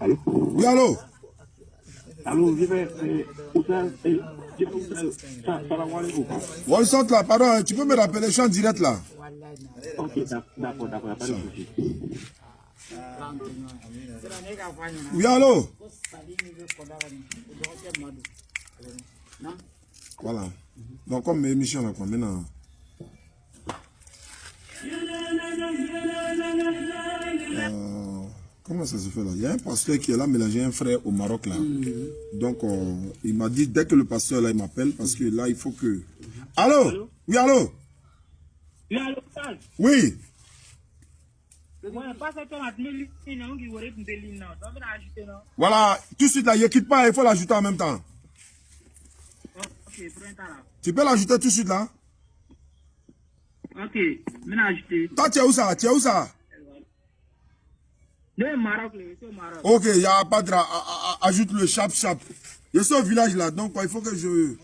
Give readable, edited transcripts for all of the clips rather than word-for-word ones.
Allô? Oui, allô? Allô, je vais... Salam alaikum. Ouais, saute là, pardon, tu peux me rappeler, je suis en direct là. Ok, d'accord, pas de souci. Oui, allô? Voilà. Donc, comme émission là, quoi, maintenant. Comment ça se fait là? Il y a un pasteur qui est là, mélangé un frère au Maroc là. Donc, il m'a dit, dès que le pasteur là, il m'appelle, parce que là, il faut que... Allô? Allô? Oui, allô? Oui, allô, Charles? Oui. Ouais, pas cette heure, qui aurait une ligne, non? Donc, on a ajouté, non? Voilà, tout de suite là, il ne quitte pas, il faut l'ajouter en même temps. Ok, prends un temps là. Tu peux l'ajouter tout de suite là? Ok, on a ajouté. Toi, tu es où ça? Tu es où ça? Le Maroc, c'est au Maroc. Ok, il n'y a pas de... Ajoute le chap. Je suis au village là, donc il faut que je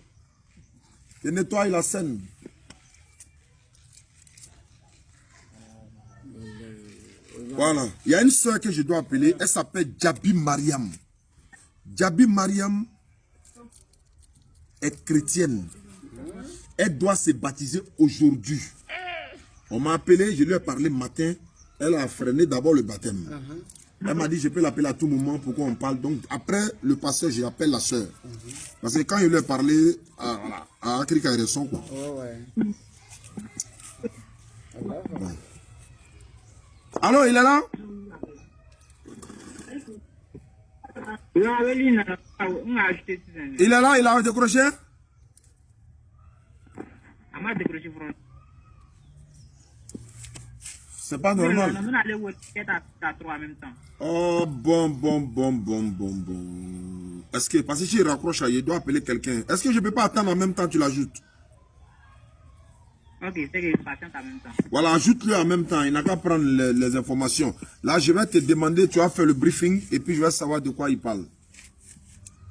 nettoie la scène. Voilà. Il y a une soeur que je dois appeler, elle s'appelle Djabi Mariam. Djabi Mariam est chrétienne. Elle doit se baptiser aujourd'hui. On m'a appelé, je lui ai parlé matin. Elle a freiné d'abord le baptême. Elle m'a dit, je peux l'appeler à tout moment pour qu'on parle. Donc, après le pasteur, j'appelle la soeur. Parce que quand je lui ai parlé, à Afrika, il ressent quoi. Bon. Allô, il est là? On a ajouté. Il est là, il a décroché? On m'a décroché, frère. C'est pas normal. On a allé au à 3 en même temps. Oh, bon. Est-ce que, parce que si je raccroche, il doit appeler quelqu'un. Est-ce que je ne peux pas attendre en même temps, tu l'ajoutes? Ok, c'est que je patiente en même temps. Voilà, ajoute-le en même temps. Il n'a qu'à prendre les informations. Là, je vais te demander, tu vas faire le briefing et puis je vais savoir de quoi il parle.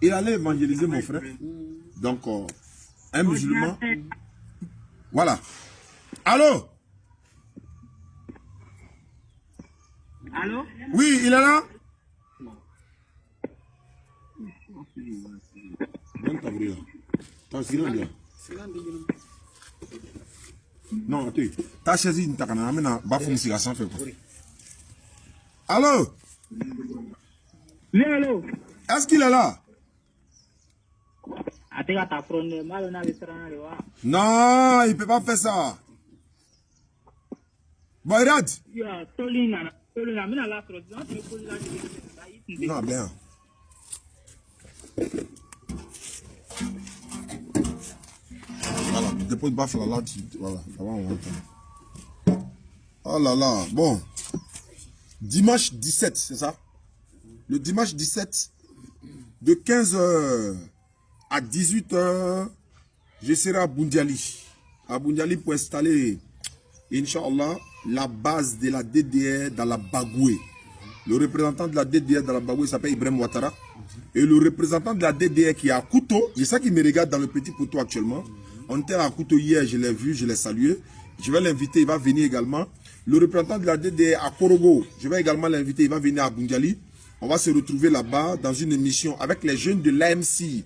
Il allait évangéliser mon frère. Donc, un musulman. Voilà. Allô? Allô? Oui, il est là? Non, attends. Ta chaise, il t'a fait quoi? Allô? Oui, allô? Est-ce qu'il est là? Non, il ne peut pas faire ça. Boyrad? Non, bien. Voilà, dépose baffe là, voilà, on va entendre. Oh là là, bon. Dimanche 17, c'est ça? Le dimanche 17, de 15h à 18h, je serai à Boundiali. À Boundiali pour installer, Inch'Allah, la base de la DDR dans la Bagoué. Le représentant de la DDR dans la Bagoué s'appelle Ibrahim Ouattara. Et le représentant de la DDR qui est à Kouto, je sais qu'il me regarde dans le petit poteau actuellement. On était à Kouto hier, je l'ai vu, je l'ai salué. Je vais l'inviter, il va venir également. Le représentant de la DDR à Korogo, je vais également l'inviter, il va venir à Boundiali. On va se retrouver là-bas dans une émission avec les jeunes de l'AMC,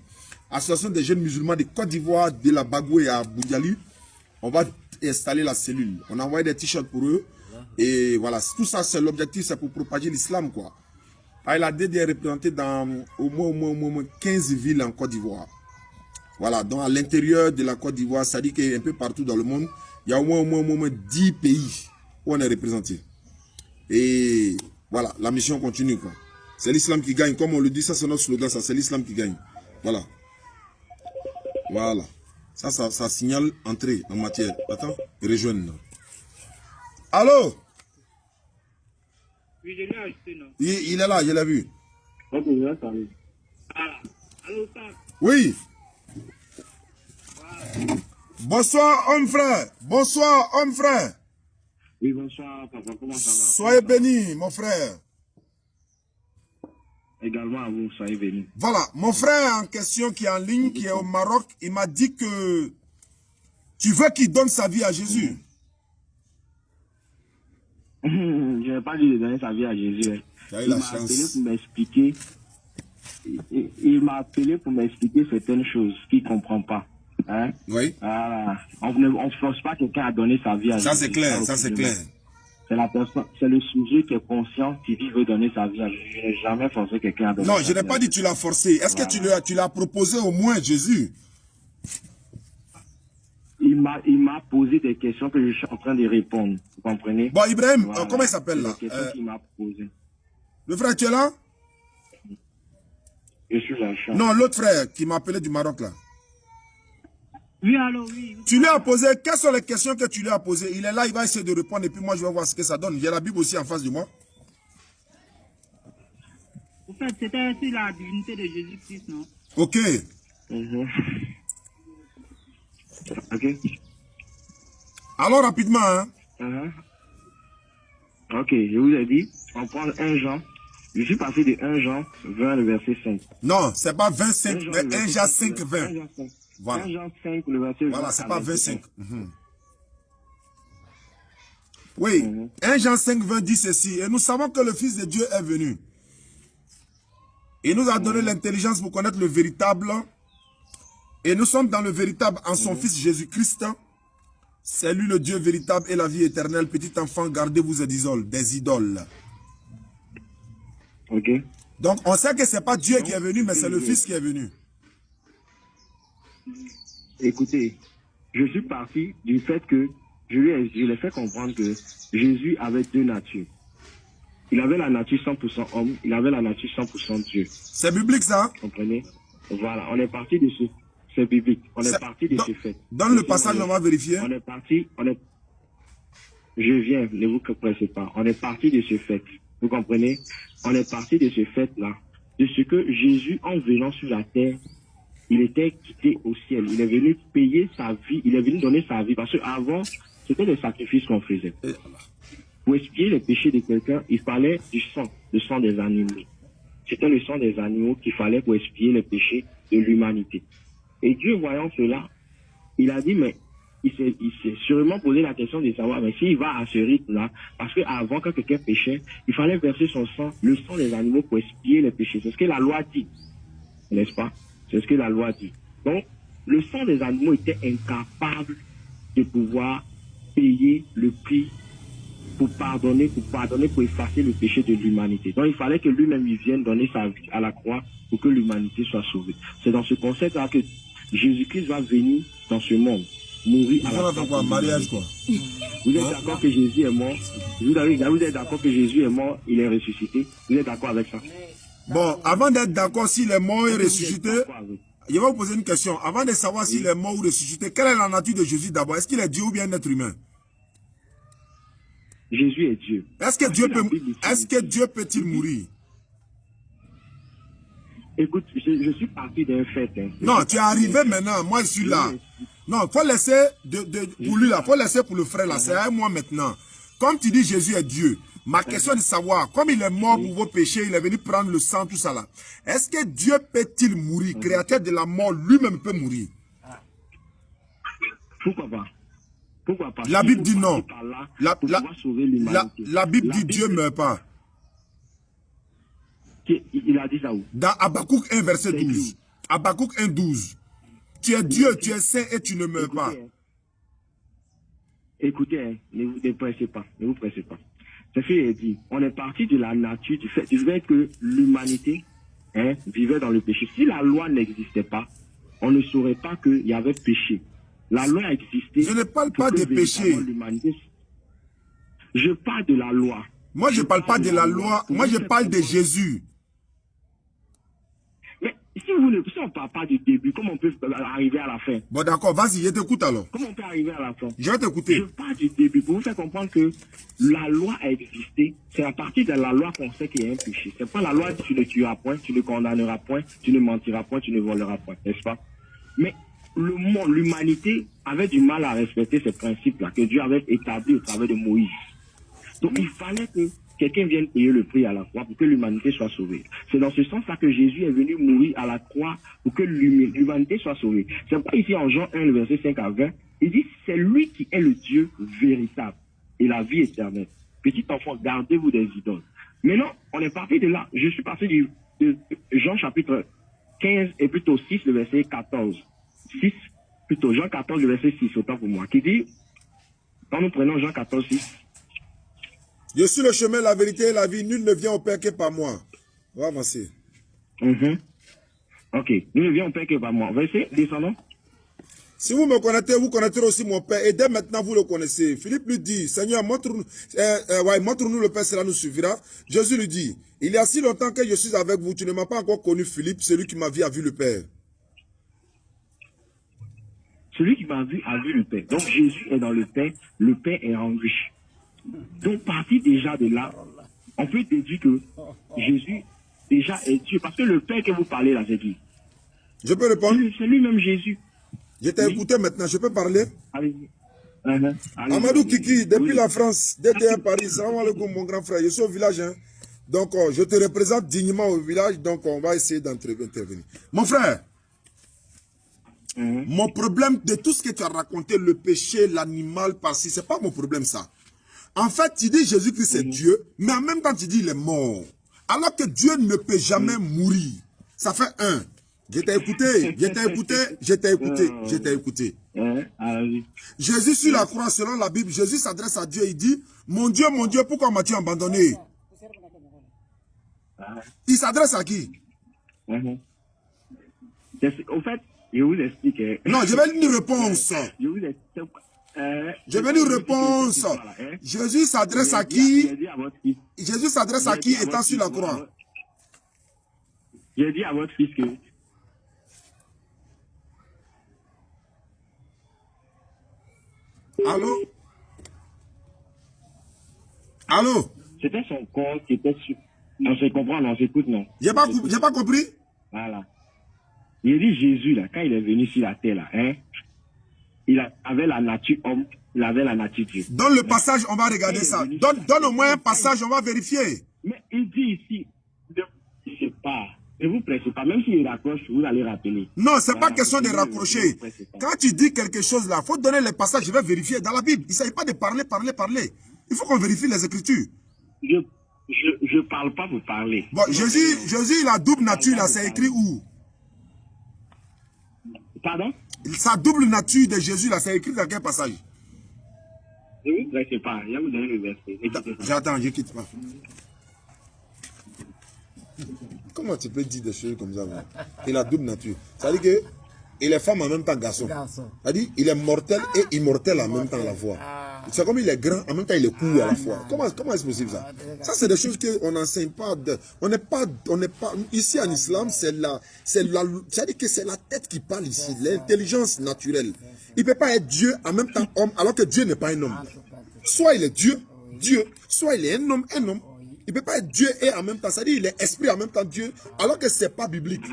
Association des jeunes musulmans de Côte d'Ivoire, de la Bagoué à Boundiali. On va installer la cellule. On a envoyé des t-shirts pour eux. Et voilà, tout ça, c'est l'objectif, c'est pour propager l'islam, quoi. La DDR est représentée dans au moins 15 villes en Côte d'Ivoire. Voilà, donc à l'intérieur de la Côte d'Ivoire, ça dit qu'un peu partout dans le monde, il y a au moins 10 pays où on est représenté. Et voilà, la mission continue, quoi. C'est l'islam qui gagne, comme on le dit, ça c'est notre slogan, ça c'est l'islam qui gagne. Voilà. Voilà. Ça signale entrée en matière. Attends, rejoindre. Allô? Oui, je l'ai ajouté, non? Il est là, je l'ai vu. Ok, je vais parler. Allô, ça? Oui. Bonsoir, homme frère. Bonsoir, homme frère. Oui, bonsoir, papa. Comment ça va? Soyez bénis, mon frère. Également à vous, soyez bénis. Voilà, mon frère en question qui est en ligne, qui est au Maroc, il m'a dit que tu veux qu'il donne sa vie à Jésus. Je n'ai pas dit de donner sa vie à Jésus. Tu as eu il la m'a appelé chance. pour m'expliquer. Il m'a appelé pour m'expliquer certaines choses qu'il ne comprend pas. Hein? Oui. On ne force pas quelqu'un à donner sa vie à Ça Jésus. c'est clair, ça c'est clair. C'est la personne, c'est le sujet qui est conscient qui dit veut donner sa vie à Jésus. Je n'ai jamais forcé quelqu'un à donner sa vie. Non, je n'ai pas dit que tu l'as forcé. Est-ce que tu l'as proposé au moins, Jésus? Il m'a posé des questions que je suis en train de répondre. Vous comprenez? Bon, Ibrahim, comment il s'appelle là? Les questions qu'il m'a posées. Le frère, tu es là? Je suis là, je suis là. Non, l'autre frère qui m'a appelé du Maroc là. Oui, allô, oui. Tu lui as posé, quelles sont les questions que tu lui as posées? Il est là, il va essayer de répondre et puis moi je vais voir ce que ça donne. Il y a la Bible aussi en face de moi. En fait, c'était sur la divinité de Jésus-Christ, non? Ok. Ok. Alors rapidement, hein. Ok, je vous ai dit, on prend 1 Jean. Je suis passé de 1 Jean 20, le verset 5. Non, c'est pas 25, mais 1 Jean 5, 20. 1 Jean 5. Voilà. 1 Jean 5, le verset 20. Voilà, c'est pas 25. Oui, 1 Jean 5, 20 dit ceci. Et nous savons que le Fils de Dieu est venu. Il nous a donné l'intelligence pour connaître le véritable. Et nous sommes dans le véritable en son Fils Jésus-Christ. C'est lui le Dieu véritable et la vie éternelle. Petit enfant, gardez-vous des idoles. Ok. Donc, on sait que ce n'est pas Dieu qui est venu, mais c'est le Fils qui est venu. Écoutez, je suis parti du fait que je lui ai fait comprendre que Jésus avait 2 natures. Il avait la nature 100% homme, il avait la nature 100% Dieu. C'est biblique ça? Vous comprenez? Voilà, on est parti de ce... C'est biblique. On est parti de ce fait. Dans le passage, on va vérifier. On est parti, Je viens, ne vous pressez pas. On est parti de ce fait. Vous comprenez? On est parti de ce fait-là. De ce que Jésus, en venant sur la terre, il était quitté au ciel. Il est venu payer sa vie. Il est venu donner sa vie. Parce qu'avant, c'était des sacrifices qu'on faisait. Pour expier les péchés de quelqu'un, il fallait du sang, le sang des animaux. C'était le sang des animaux qu'il fallait pour expier les péchés de l'humanité. Et Dieu, voyant cela, il a dit, mais il s'est sûrement posé la question de savoir, mais s'il va à ce rythme-là, parce qu'avant, quand quelqu'un péchait, il fallait verser son sang, le sang des animaux pour expier les péchés. C'est ce que la loi dit, n'est-ce pas? C'est ce que la loi dit. Donc, le sang des animaux était incapable de pouvoir payer le prix pour pardonner, pour effacer le péché de l'humanité. Donc, il fallait que lui-même, il vienne donner sa vie à la croix pour que l'humanité soit sauvée. C'est dans ce concept-là que Jésus-Christ va venir dans ce monde, mourir à la croix. Mariage, quoi. Vous êtes d'accord que Jésus est mort? Vous êtes d'accord que Jésus est mort, il est ressuscité? Vous êtes d'accord avec ça? Bon, avant d'être d'accord s'il est mort et ressuscité, je vais vous poser une question. Avant de savoir s'il est mort ou ressuscité, quelle est la nature de Jésus d'abord? Est-ce qu'il est Dieu ou bien un être humain? Jésus est Dieu. Est-ce que Dieu peut-il mourir? Écoute, je suis parti d'un fait. Non, tu es arrivé maintenant. Moi, je suis là. Non, il faut laisser pour lui là. Il faut laisser pour le frère là. C'est à moi maintenant. Comme tu dis, Jésus est Dieu. Ma question est de savoir, comme il est mort pour vos péchés, il est venu prendre le sang, tout ça là. Est-ce que Dieu peut-il mourir? Créateur de la mort, lui-même peut mourir. Pourquoi pas? Pourquoi pas? La Bible dit non. La Bible dit Dieu ne meurt pas. Il a dit ça où? Dans Habakkuk 1, verset 12. Habakkuk 1, 12. Tu es Dieu, tu es saint et tu ne meurs pas. Écoutez, ne vous pressez pas. Ne vous pressez pas. C'est ce qu'il a dit. On est parti de la nature, du fait que l'humanité vivait dans le péché. Si la loi n'existait pas, on ne saurait pas qu'il y avait péché. La loi existait. Je ne parle pas de péché. Je parle de la loi. Moi, je ne parle pas de la loi. Moi, je parle de Jésus. Mais si on ne parle pas du début, comment on peut arriver à la fin? Bon, d'accord. Vas-y, je t'écoute alors. Comment on peut arriver à la fin? Je vais t'écouter. Je parle du début pour vous faire comprendre que la loi a existé. C'est à partir de la loi qu'on sait qu'il y a un péché. C'est pas la loi, tu ne tueras point, tu ne condamneras point, tu ne mentiras point, tu ne voleras point, n'est-ce pas? Mais le monde, l'humanité avait du mal à respecter ces principes-là que Dieu avait établis au travers de Moïse. Donc il fallait que quelqu'un vienne payer le prix à la croix pour que l'humanité soit sauvée. C'est dans ce sens-là que Jésus est venu mourir à la croix pour que l'humanité soit sauvée. C'est pas ici en Jean 1, le verset 5 à 20, il dit c'est lui qui est le Dieu véritable et la vie éternelle. Petit enfant, gardez-vous des idoles. Maintenant, on est parti de là. Je suis parti de Jean chapitre 15 et plutôt 6, le verset 14. 6, plutôt Jean 14, le verset 6, autant pour moi. Qui dit, quand nous prenons Jean 14, 6. Je suis le chemin, la vérité et la vie. Nul ne vient au Père que par moi. On va avancer. Ok. Nul ne vient au Père que par moi. Verset, descendons. Si vous me connaissez, vous connaîtrez aussi mon Père. Et dès maintenant, vous le connaissez. Philippe lui dit, Seigneur, montre-nous le Père, cela nous suffira. Jésus lui dit, il y a si longtemps que je suis avec vous, tu ne m'as pas encore connu, Philippe. Celui qui m'a vu a vu le Père. Celui qui m'a vu a vu le Père. Donc Jésus est dans le Père est en lui. Donc parti déjà de là, on peut déduire que Jésus déjà est Dieu. Parce que le Père que vous parlez là, c'est qui? Je peux répondre? C'est lui-même Jésus. Je t'ai écouté maintenant, je peux parler? Allez-y. Amadou Kiki, depuis la France, DTR Paris, salam alaikum mon grand frère, je suis au village. Hein. Donc je te représente dignement au village, donc on va essayer d'intervenir. Mon frère, mon problème de tout ce que tu as raconté, le péché, l'animal, par-ci, c'est pas mon problème ça. En fait, tu dis Jésus-Christ c'est Dieu, mais en même temps tu dis il est mort. Alors que Dieu ne peut jamais mourir. Ça fait un. Je t'ai écouté, je t'ai écouté. Jésus sur la croix, selon la Bible, Jésus s'adresse à Dieu, il dit, mon Dieu, pourquoi m'as-tu abandonné? Il s'adresse à qui? Au fait, je vous explique. Non, je vais une réponse. Je vous explique. Je veux une réponse. Jésus s'adresse à qui? Jésus s'adresse à qui étant sur la croix? J'ai dit à votre fils que... Allô? Allô? C'était son corps qui était sur... On se comprend, on s'écoute, non? J'ai pas compris? Voilà. Il dit Jésus, là, quand il est venu sur la terre, là, hein, il avait la nature homme, il avait la nature Dieu. Dans le passage, on va regarder ça. Donne au moins un passage, on va vérifier. Mais il dit ici, ne pressez pas. Ne vous pressez pas. Même s'il raccroche, vous allez rappeler. Non, c'est pas question de raccrocher. Quand tu dis quelque chose là, il faut donner les passages, je vais vérifier dans la Bible. Il ne s'agit pas de parler. Il faut qu'on vérifie les Écritures. Je parle pas pour parler. Bon, Jésus, il a double nature là, c'est écrit où? Pardon? Sa double nature de Jésus là, c'est écrit dans quel passage? Ne vous pressez pas, je vais vous donner le verset. J'attends, je quitte pas. Comment tu peux dire des choses comme ça? Il a double nature. Ça veut dire que il est femme en même temps garçon. Ça dit il est mortel et immortel en même temps à la fois. C'est comme il est grand, en même temps il est court à la fois. Comment est-ce possible ça? Ça c'est des choses qu'on n'enseigne pas. On n'est pas ici en islam, c'est-à-dire que c'est la tête qui parle ici, l'intelligence naturelle. Il ne peut pas être Dieu en même temps homme, alors que Dieu n'est pas un homme. Soit il est Dieu, soit il est un homme. Il ne peut pas être Dieu et en même temps, c'est-à-dire il est esprit en même temps Dieu, alors que ce n'est pas biblique.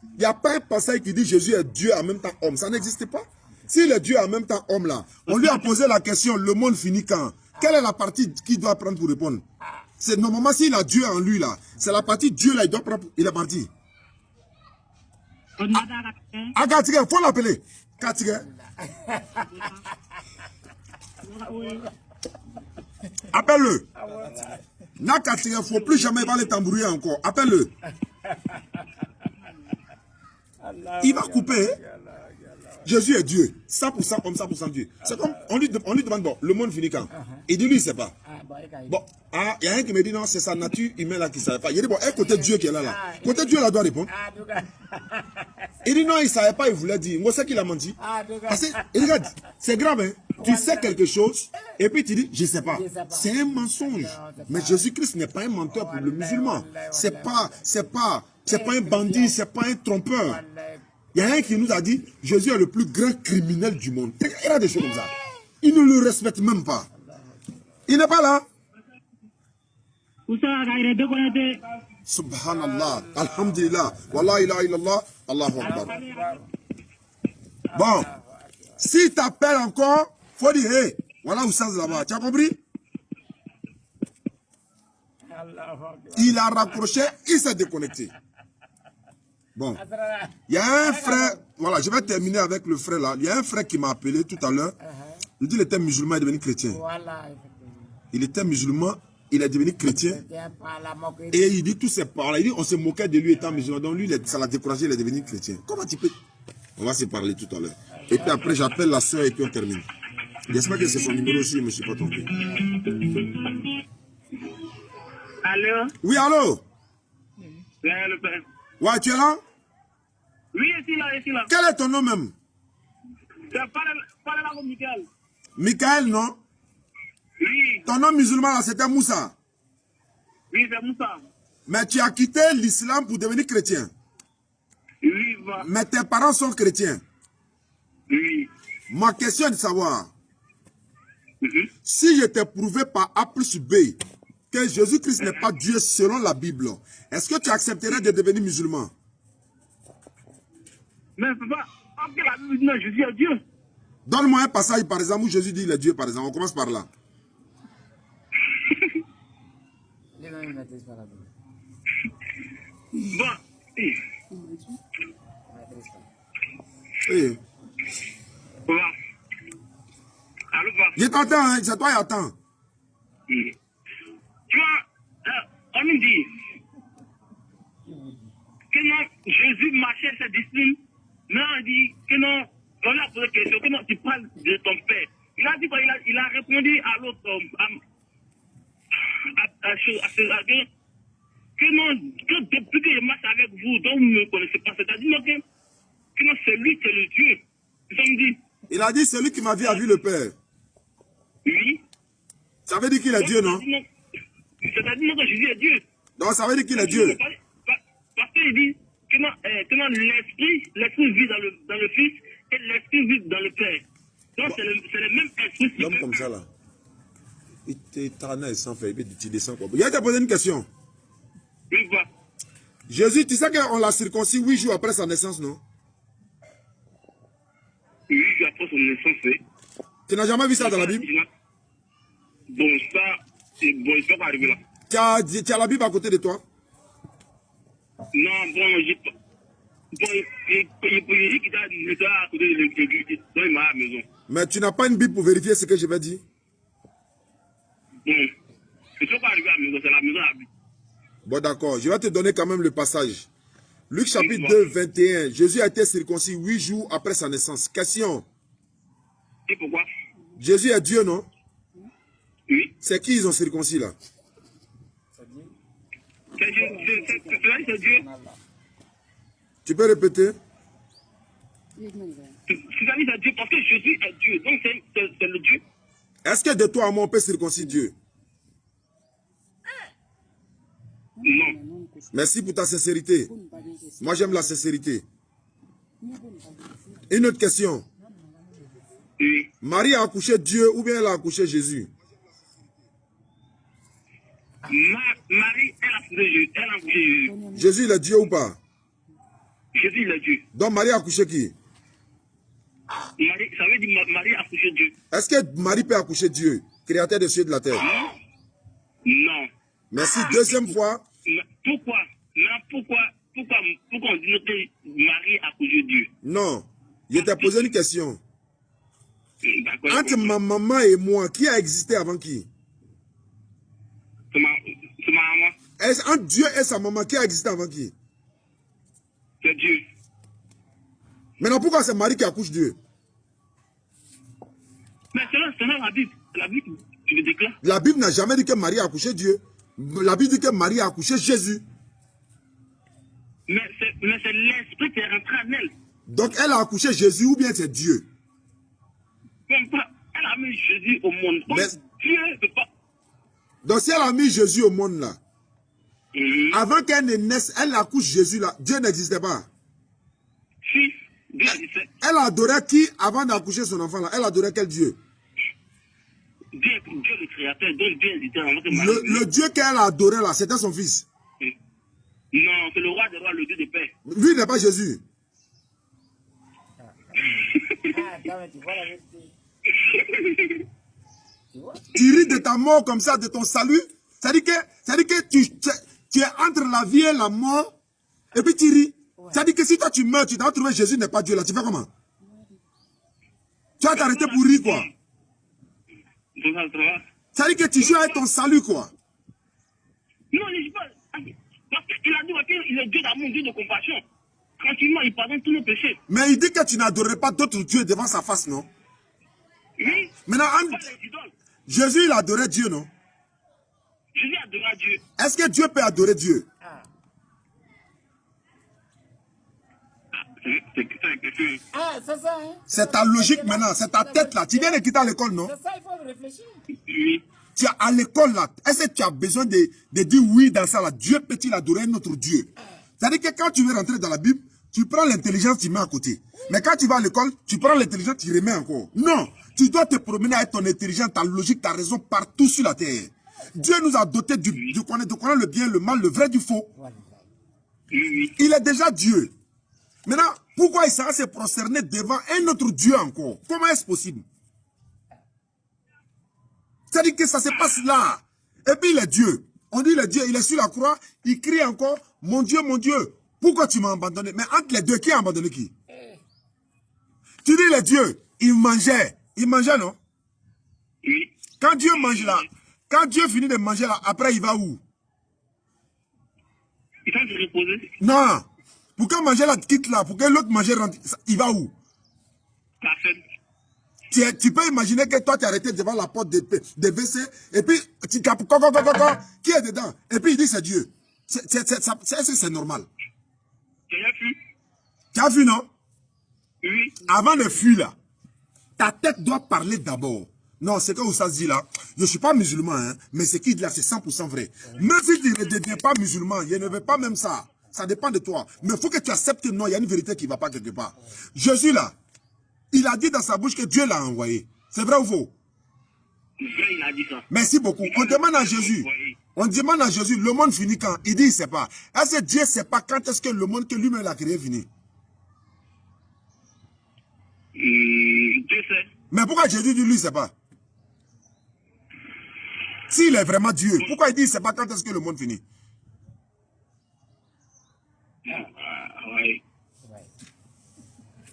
Il n'y a pas un passage qui dit Jésus est Dieu en même temps homme. Ça n'existe pas. S'il est Dieu en même temps homme là, on lui a posé la question, le monde finit quand? Quelle est la partie qu'il doit prendre pour répondre? C'est normalement s'il a Dieu en lui là, c'est la partie Dieu là, il doit prendre, il est parti. Ah, Katige, il faut l'appeler. Katige. Appelle-le. N'a Katige, il ne faut plus jamais les tambourir encore. Appelle-le. Il va couper. Jésus est Dieu. 100% homme, 100% Dieu. C'est comme, on lui demande, bon, le monde finit quand? Il dit, lui, il ne sait pas. Bon, il y a un qui me dit, non, c'est sa nature humaine là qui ne savait pas. Il dit, bon, un côté Dieu qui est là. Côté Dieu là doit répondre. Il dit, non, il ne savait pas, il voulait dire. Moi, c'est qu'il a menti. Parce que, regarde, c'est grave, hein. Tu sais quelque chose, et puis tu dis, je ne sais pas. C'est un mensonge. Mais Jésus-Christ n'est pas un menteur pour le musulman. C'est pas un bandit, c'est pas un trompeur. Il y a un qui nous a dit, Jésus est le plus grand criminel du monde. Il a des choses comme ça. Il ne le respecte même pas. Il n'est pas là. Subhanallah, alhamdulillah, wallah ilaha illallah, Allahu akbar. Bon, s'il t'appelle encore, il faut dire, hey, voilà où ça là-bas. Tu as compris? Il a raccroché, il s'est déconnecté. Bon, il y a un frère, voilà, je vais terminer avec le frère là. Il y a un frère qui m'a appelé tout à l'heure. Il dit qu'il était musulman et devenu chrétien. Il était musulman il est devenu chrétien. Et il dit tous ces paroles. Il dit on se moquait de lui étant musulman. Donc lui, ça l'a découragé, il est devenu chrétien. Comment tu peux? On va se parler tout à l'heure. Et puis après, j'appelle la soeur et puis on termine. J'espère que c'est son numéro aussi, je ne me suis pas trompé. Allô? Oui, allô? Ouais, le père. Ouais, tu es là? Oui, ici là. Quel est ton nom même? C'est pas là comme Michael. Michael, non? Oui, Ton nom musulman là, c'était Moussa. oui, c'est Moussa. Mais tu as quitté l'islam pour devenir chrétien. Oui, va. Mais tes parents sont chrétiens. Oui. Ma question est de savoir, Mhm. si je t'ai prouvé par A plus B que Jésus-Christ n'est pas Dieu selon la Bible, est-ce que tu accepterais de devenir musulman? Mais papa, parce que la Bible dit non, Jésus est Dieu. Donne-moi un passage par exemple où Jésus dit il est Dieu par exemple. On commence par là. Bon, Hey. voilà. Allô, papa. Je t'entends, hein, c'est toi qui attends. Tu vois, on nous dit que non, Jésus marchait ses disciples. Non, on dit que non, on lui a posé la question, que non, tu parles de ton père. Il a dit quoi? Il a répondu à l'autre homme, que non, que depuis que je marche avec vous, donc vous ne me connaissez pas, c'est-à-dire que non, c'est lui qui est le Dieu. Ça me dit, Il a dit celui qui m'a vu a vu le Père. oui. Ça veut dire qu'il est Dieu, non? C'est-à-dire que Jésus est Dieu. Donc ça veut dire qu'il est Dieu. Parce qu'il dit que non, l'esprit vit dans le Fils et l'esprit vit dans le Père. Donc c'est le même esprit. L'homme comme ça là. Il t'éternel sans faire, tu descends quoi. Il a te posé une question. Oui, va. Jésus, tu sais qu'on l'a circoncis 8 jours après sa naissance, non? Oui, après son naissance, oui. Tu n'as jamais vu ça dans la Bible? Bon, ça, c'est bon, il ne peut pas arriver là. Tu as la Bible à côté de toi? Non, bon, j'ai pas. Bon, il était à côté de l'église, donc il m'a à la maison. Mais tu n'as pas une Bible pour vérifier ce que je vais dire? Bon, il ne peut pas arriver à la maison, c'est la maison à la Bible. Bon, d'accord. Je vais te donner quand même le passage. Luc chapitre 2, 21. Jésus a été circoncis 8 jours après sa naissance. Question. Et pourquoi? Jésus est Dieu, non? Oui. C'est qui ils ont circoncis là? C'est Dieu. C'est Dieu. Tu peux répéter? C'est Dieu parce que Jésus est Dieu. Donc c'est le Dieu. Est-ce que de toi à moi on peut circoncire Dieu? Non. Merci pour ta sincérité. Moi j'aime la sincérité. Une autre question. Oui. Marie a accouché Dieu ou bien elle a accouché Jésus? Marie, elle a accouché Jésus. Elle a accouché Jésus. Jésus il est Dieu ou pas? Jésus il est Dieu. Donc Marie a accouché qui? Marie, ça veut dire Marie a accouché Dieu. Est-ce que Marie peut accoucher Dieu, créateur des cieux et de la terre? Non. Merci. Deuxième fois. Mais pourquoi? Pourquoi on dit que Marie a accouché Dieu? Non. Je t'ai posé une question. D'accord. Entre ma maman et moi, qui a existé avant qui? C'est ma maman. Entre Dieu et sa maman, qui a existé avant qui? C'est Dieu. Maintenant, pourquoi c'est Marie qui accouche Dieu? Mais c'est là la Bible. La Bible, tu le déclares. La Bible n'a jamais dit que Marie a accouché Dieu. La Bible dit que Marie a accouché Jésus. Mais c'est l'esprit qui est rentré en elle. Donc elle a accouché Jésus ou bien c'est Dieu? Même pas. Elle a mis Jésus au monde. Donc, Mais- Dieu ne peut pas. Donc si elle a mis Jésus au monde là, avant qu'elle ne naisse, elle accouche Jésus là, Dieu n'existait pas. Si, Dieu existait. Elle adorait qui avant d'accoucher son enfant là? Elle adorait quel Dieu? Dieu le créateur, donc Dieu existait avant que Marie. Le Dieu qu'elle adorait là, c'était son fils. Non, c'est le roi des rois, le Dieu de paix. Lui n'est pas Jésus. Tu ris de ta mort comme ça, de ton salut. Ça dit que tu es entre la vie et la mort. Et puis tu ris. Ça dit que si toi tu meurs, tu dois trouver Jésus n'est pas Dieu là. Tu fais comment? Tu vas t'arrêter pour rire quoi. Ça va. Ça dit que tu joues avec ton salut quoi. Non, ne dis pas. Parce qu'il a dit qu'il est Dieu d'amour, Dieu de compassion. Tranquillement, il pardonne tous nos péchés. Mais il dit que tu n'adorerais pas d'autres dieux devant sa face, non? Oui. Maintenant, Jésus, il adorait Dieu, non? Jésus adorait Dieu. Est-ce que Dieu peut adorer Dieu? C'est ça, hein? C'est ta logique maintenant, c'est ta tête là. Tu viens de quitter l'école, non? C'est ça, il faut réfléchir. Oui. Tu es à l'école là. Est-ce que tu as besoin de dire oui dans ça là? Dieu peut-il adorer notre Dieu? C'est-à-dire que quand tu veux rentrer dans la Bible, tu prends l'intelligence, tu mets à côté. Mais quand tu vas à l'école, tu prends l'intelligence, tu remets encore. Non, tu dois te promener avec ton intelligence, ta logique, ta raison partout sur la terre. Dieu nous a dotés de connaître le bien, le mal, le vrai du faux. Il est déjà Dieu. Maintenant, pourquoi il sera se prosterner devant un autre Dieu encore? Comment est-ce possible? C'est-à-dire que ça se passe là. Et puis il est Dieu. On dit il est Dieu, il est sur la croix, il crie encore, mon Dieu, pourquoi tu m'as abandonné? Mais entre les deux, qui a abandonné qui? Tu dis il est Dieu, il mangeait, non? Oui. Quand Dieu mange là, quand Dieu finit de manger là, après il va où? Il faut se reposer. Non. Pour qu'on manger là, quitte là, pour que l'autre mange rentre, il va où? La fête. Tu peux imaginer que toi, tu es arrêté devant la porte de WC, et puis, tu tapes, qui est dedans? Et puis, il dit, c'est Dieu. C'est normal. Tu as vu? Tu as vu, non? Oui. Avant de fuir, là, ta tête doit parler d'abord. Non, c'est que Oussas dit là, je ne suis pas musulman, hein, mais ce qu'il dit là, c'est 100% vrai. Même si tu ne deviens pas musulman, je ne veux pas même ça. Ça dépend de toi. Mais il faut que tu acceptes que non, il y a une vérité qui ne va pas quelque part. Jésus là, il a dit dans sa bouche que Dieu l'a envoyé. C'est vrai ou faux? Il a dit ça. Merci beaucoup. On demande à Jésus. On demande à Jésus, le monde finit quand? Il dit, il ne sait pas. Est-ce que Dieu ne sait pas quand est-ce que le monde que lui-même a créé finit? Dieu sait. Mais pourquoi Jésus dit, lui, il ne sait pas? S'il est vraiment Dieu, pourquoi il dit, il ne sait pas quand est-ce que le monde finit? Oui.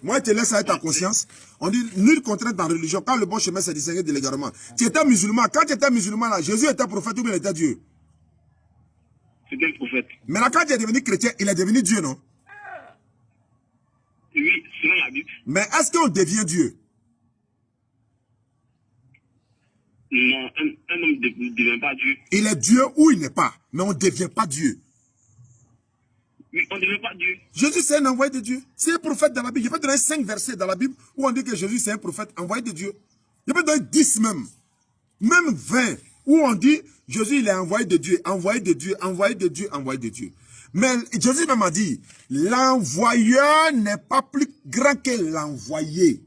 Moi, je te laisse avec ta conscience. On dit, nulle contrainte en religion. Quand le bon chemin s'est distingué de l'égarement. Tu étais musulman. Quand tu étais musulman, là, Jésus était prophète ou bien il était Dieu? C'était le prophète. Mais là, quand tu es devenu chrétien, il est devenu Dieu, non? Oui, selon la Bible. Mais est-ce qu'on devient Dieu? Non, un homme ne devient pas Dieu. Il est Dieu ou il n'est pas. Mais on ne devient pas Dieu. Oui, on ne devient pas Dieu. Jésus, c'est un envoyé de Dieu. C'est un prophète dans la Bible. Je peux donner 5 versets dans la Bible où on dit que Jésus, c'est un prophète envoyé de Dieu. Je peux donner 10 même. Même 20. Où on dit, Jésus, il est envoyé de Dieu, envoyé de Dieu, envoyé de Dieu, envoyé de Dieu. Mais Jésus même a dit, l'envoyeur n'est pas plus grand que l'envoyé.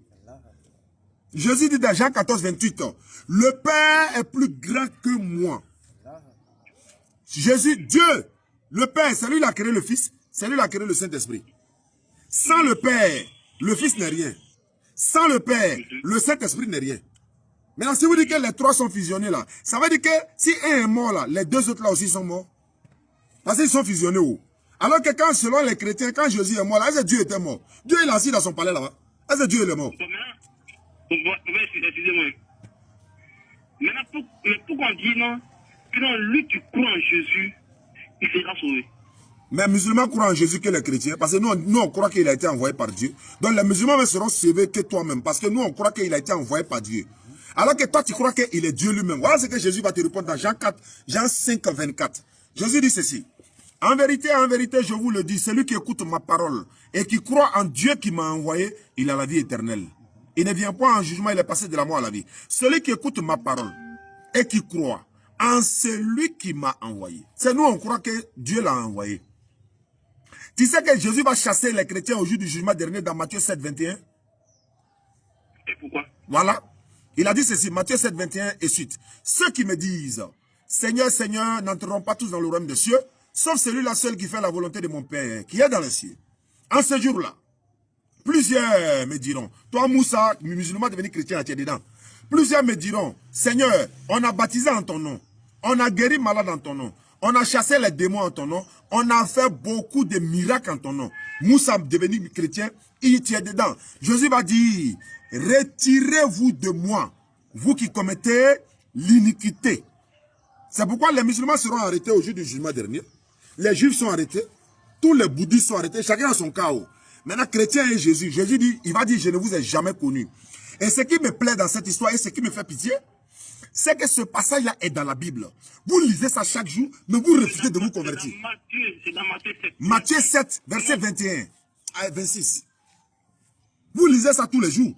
Jésus dit dans Jean 14, 28, le Père est plus grand que moi. Jésus, Dieu, le Père, c'est lui qui a créé le Fils, c'est lui qui a créé le Saint-Esprit. Sans le Père, le Fils n'est rien. Sans le Père, le Saint-Esprit n'est rien. Maintenant, si vous dites que les trois sont fusionnés là, ça veut dire que si un est mort là, les deux autres là aussi sont morts. Parce qu'ils sont fusionnés où? Alors que quand, selon les chrétiens, quand Jésus est mort là, est-ce que Dieu était mort? Dieu il est assis dans son palais là-bas. Est-ce que Dieu il est mort? Excusez-moi. Maintenant, pourquoi on dit non? Que non, lui qui croit en Jésus, il sera sauvé. Mais les musulmans croient en Jésus que les chrétiens. Parce que nous on croit qu'il a été envoyé par Dieu. Donc les musulmans ne seront sauvés que toi-même. Parce que nous, on croit qu'il a été envoyé par Dieu. Alors que toi, tu crois qu'il est Dieu lui-même. Voilà ce que Jésus va te répondre dans Jean 5, 24. Jésus dit ceci. En vérité, je vous le dis, celui qui écoute ma parole et qui croit en Dieu qui m'a envoyé, il a la vie éternelle. Il ne vient pas en jugement, il est passé de la mort à la vie. Celui qui écoute ma parole et qui croit en celui qui m'a envoyé. C'est nous, on croit que Dieu l'a envoyé. Tu sais que Jésus va chasser les chrétiens au jour du jugement dernier dans Matthieu 7, 21. Et pourquoi? Voilà. Il a dit ceci, Matthieu 7, 21 et suite. Ceux qui me disent, Seigneur, Seigneur, n'entreront pas tous dans le royaume des cieux, sauf celui-là seul qui fait la volonté de mon Père, qui est dans les cieux. En ce jour-là, plusieurs me diront, toi Moussa, musulman devenu chrétien, tu es dedans. Plusieurs me diront, Seigneur, on a baptisé en ton nom, on a guéri malade en ton nom, on a chassé les démons en ton nom, on a fait beaucoup de miracles en ton nom. Moussa devenu chrétien, il est dedans. Jésus va dire, retirez-vous de moi, vous qui commettez l'iniquité. C'est pourquoi les musulmans seront arrêtés au jour du jugement dernier. Les juifs sont arrêtés. Tous les bouddhistes sont arrêtés. Chacun a son chaos. Maintenant, chrétien et Jésus. Jésus dit, il va dire, je ne vous ai jamais connu. Et ce qui me plaît dans cette histoire et ce qui me fait pitié, c'est que ce passage-là est dans la Bible. Vous lisez ça chaque jour, mais vous refusez de vous convertir. C'est dans Matthieu 7. Matthieu 7, verset 21 à 26. Vous lisez ça tous les jours.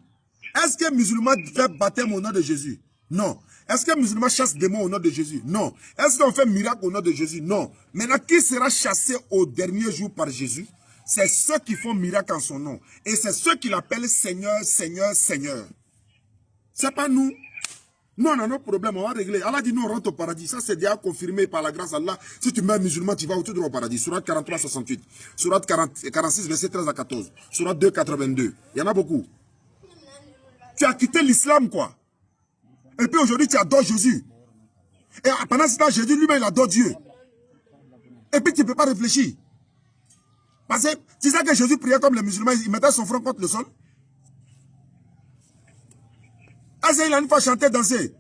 Est-ce qu'un musulman fait baptême au nom de Jésus? Non. Est-ce qu'un musulman chasse des démons au nom de Jésus? Non. Est-ce qu'on fait miracle au nom de Jésus? Non. Maintenant, qui sera chassé au dernier jour par Jésus? C'est ceux qui font miracle en son nom. Et c'est ceux qui l'appellent Seigneur, Seigneur, Seigneur. C'est pas nous. Non, on a nos problèmes, on va régler. Allah dit nous, on rentre au paradis. Ça, c'est déjà confirmé par la grâce d'Allah. Si tu mets un musulman, tu vas autour au paradis. Surat 43, 68. Surat 46, verset 13 à 14. Surat 2, 82. Il y en a beaucoup. Tu as quitté l'islam, quoi. Et puis aujourd'hui, tu adores Jésus. Et pendant ce temps, Jésus lui-même, il adore Dieu. Et puis, tu ne peux pas réfléchir. Parce que tu sais que Jésus priait comme les musulmans, il mettait son front contre le sol. Est-ce qu'il a une fois chanté, dansé?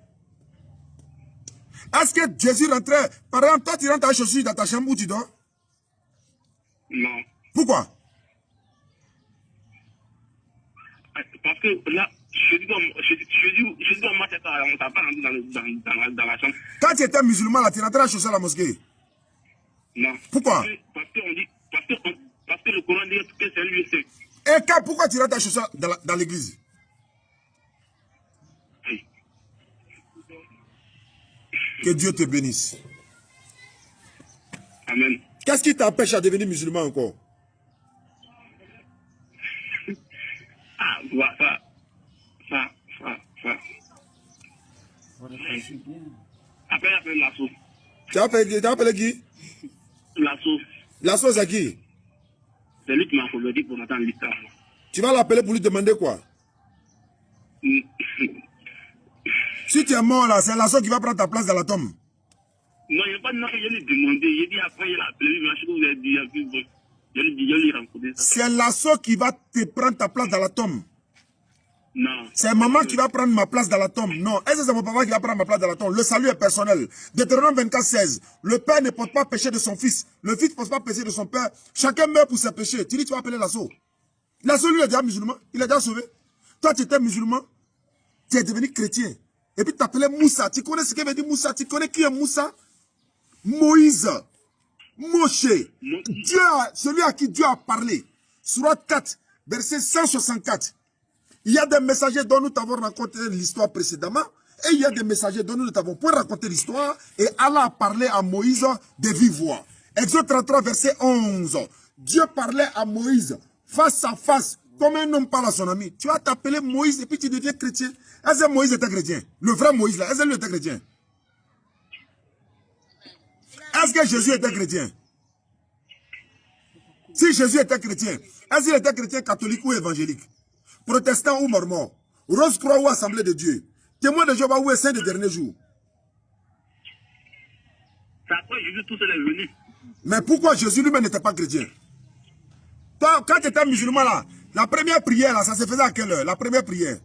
Est-ce que Jésus rentrait? Par exemple, toi, tu rentres à chaussure dans ta chambre où tu dors? Non. Pourquoi? Parce que là, Jésus doit marcher, on t'a pas rentré dans la chambre. Quand tu étais musulman, là, tu rentrais à chaussure à la mosquée? Non. Pourquoi? Parce que le Coran dit que c'est un lieu saint. Et pourquoi tu rentres à chaussure dans l'église? Que Dieu te bénisse. Amen. Qu'est-ce qui t'empêche à devenir musulman encore? Ah, ça. Après, il y a fait l'assaut. Tu as appelé qui? L'assaut. L'assaut, c'est qui? C'est lui qui m'a converti pour m'attendre l'islam. Tu vas l'appeler pour lui demander quoi? Si tu es mort là, c'est l'assaut qui va prendre ta place dans la tombe. Non, il n'y a pas de nom que je lui ai demandé. Il dit après, il a appelé, mais je sais que vous avez dit, bon, je lui ai rencontré. C'est l'assaut qui va te prendre ta place dans la tombe. Non. C'est maman qui va prendre ma place dans la tombe. Non. Est-ce que c'est mon papa qui va prendre ma place dans la tombe? Le salut est personnel. Deutéronome 24, 16. Le père ne porte pas péché de son fils. Le fils ne porte pas péché de son père. Chacun meurt pour ses péchés. Tu dis, tu vas appeler l'assaut. L'assaut, lui, il est déjà musulman. Il est déjà sauvé. Toi, tu étais musulman. Tu es devenu chrétien. Et puis, tu t'appelais Moussa. Tu connais ce que veut dire Moussa? Tu connais qui est Moussa? Moïse. Moshe. Dieu, celui à qui Dieu a parlé. Surat 4, verset 164. Il y a des messagers dont nous t'avons raconté l'histoire précédemment. Et il y a des messagers dont nous t'avons point raconté l'histoire. Et Allah a parlé à Moïse de vive voix. Exode 33, verset 11. Dieu parlait à Moïse face à face, comme un homme parle à son ami. Tu vas t'appeler Moïse et puis tu deviens chrétien. Est-ce que Moïse était chrétien? Le vrai Moïse là, est-ce que lui était chrétien? Est-ce que Jésus était chrétien? Si Jésus était chrétien, est-ce qu'il était chrétien catholique ou évangélique? Protestant ou mormon? Rose-Croix ou Assemblée de Dieu? Témoin de Jéhovah ou Saint des derniers jours? C'est après Jésus tout seul est venu. Mais pourquoi Jésus lui-même n'était pas chrétien? Toi, quand tu étais musulman là, la première prière là, ça se faisait à quelle heure? La première prière.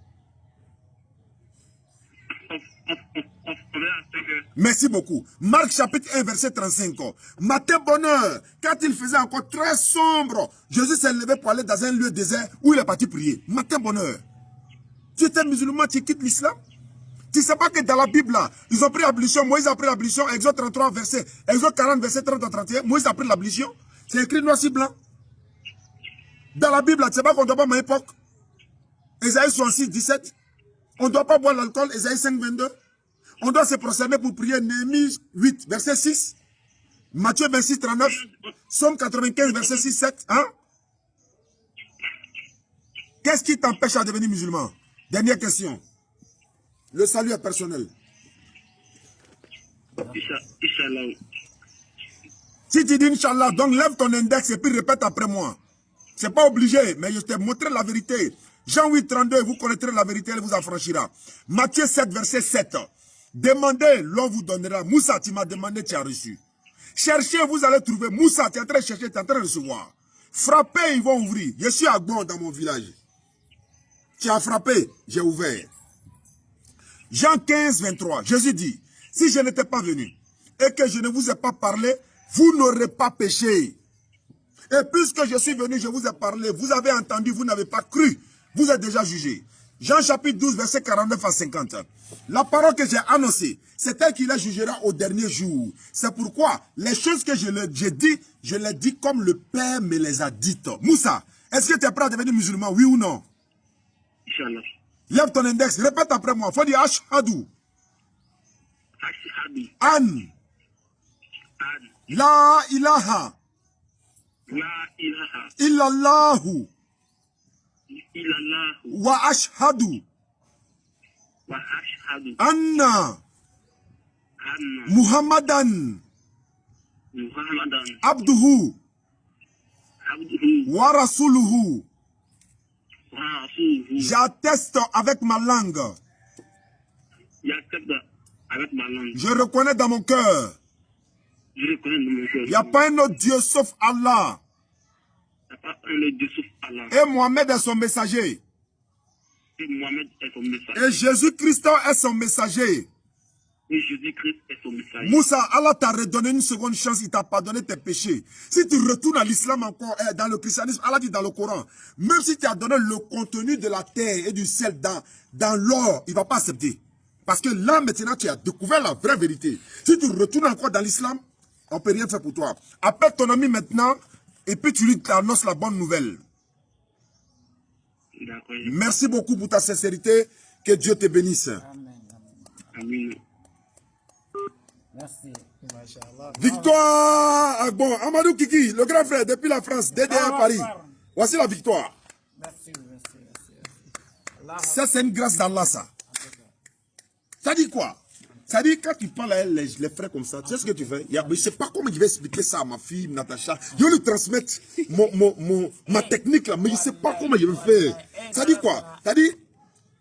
Merci beaucoup. Marc chapitre 1 verset 35. Matin bonheur, quand il faisait encore très sombre, Jésus s'est levé pour aller dans un lieu désert où il est parti prier. Matin bonheur. Tu étais musulman, tu quittes l'islam? Tu ne sais pas que dans la Bible là, ils ont pris l'ablution, Moïse a pris l'ablution, Exode 33 verset, Exode 40 verset 30 à 31, Moïse a pris l'ablution. C'est écrit noir sur blanc. Dans la Bible là, tu ne sais pas qu'on ne doit pas manger porc. Ésaïe 66, 17. On ne doit pas boire l'alcool, Ésaïe 5, 22. On doit se procéder pour prier Néhémie 8, verset 6. Matthieu 26, 39. Somme 95, verset 6, 7. Hein? Qu'est-ce qui t'empêche à devenir musulman? Dernière question. Le salut est personnel. Inch'Allah. Si tu dis Inch'Allah, donc lève ton index et puis répète après moi. C'est pas obligé, mais je t'ai montré la vérité. Jean 8, 32, vous connaîtrez la vérité, elle vous affranchira. Matthieu 7, verset 7. Demandez, l'on vous donnera. Moussa, tu m'as demandé, tu as reçu. Cherchez, vous allez trouver. Moussa, tu es en train de chercher, tu es en train de recevoir. Frappez, ils vont ouvrir. Je suis à Gon dans mon village. Tu as frappé, j'ai ouvert. Jean 15, 23. Jésus dit, si je n'étais pas venu, et que je ne vous ai pas parlé, vous n'aurez pas péché. Et puisque je suis venu, je vous ai parlé, vous avez entendu, vous n'avez pas cru, vous êtes déjà jugé. Jean chapitre 12, verset 49 à 50. La parole que j'ai annoncée, c'est elle qui la jugera au dernier jour. C'est pourquoi les choses que j'ai dit, je les dis comme le Père me les a dites. Moussa, est-ce que tu es prêt à devenir musulman, oui ou non? Inch'Allah. Lève ton index, répète après moi. Il faut dire Ashhadu. Ashhadu. An. An. La ilaha. La ilaha. Illallahu. Illallahu. Wa ashhadu. Wa ashhadu. Anna. Anna. Muhammadan. Muhammadan. Abduhu. Abduhu. Wa rasuluhu. Wa rasuluhu. J'atteste avec ma langue. J'accepte avec ma langue. Je reconnais dans mon cœur. Je reconnais dans mon cœur. Il n'y a pas un autre Dieu sauf Allah. Il n'y a pas un autre Dieu sauf Allah. Et Mohamed est son messager. Et Mohamed est son messager. Et Jésus-Christ est son messager. Et Jésus-Christ est son messager. Moussa, Allah t'a redonné une seconde chance, il t'a pardonné tes péchés. Si tu retournes à l'islam encore, dans le christianisme, Allah dit dans le Coran, même si tu as donné le contenu de la terre et du ciel dans l'or, il ne va pas accepter. Parce que là, maintenant, tu as découvert la vraie vérité. Si tu retournes encore dans l'islam, on ne peut rien faire pour toi. Appelle ton ami maintenant, et puis tu lui annonces la bonne nouvelle. Merci beaucoup pour ta sincérité. Que Dieu te bénisse. Amen. Amen. Merci. Victoire. Bon, Amadou Kiki, le grand frère depuis la France, DDR Paris. Voici la victoire. Merci. Ça, c'est une grâce d'Allah, ça. Ça dit quoi? Ça dit quand tu parles à elle, les frères comme ça, tu sais ce que tu fais? Je ne sais pas comment je vais expliquer ça à ma fille, Natacha. Je vais lui transmettre ma technique là, mais je ne sais pas comment je vais faire. Ça dit quoi? Ça dit,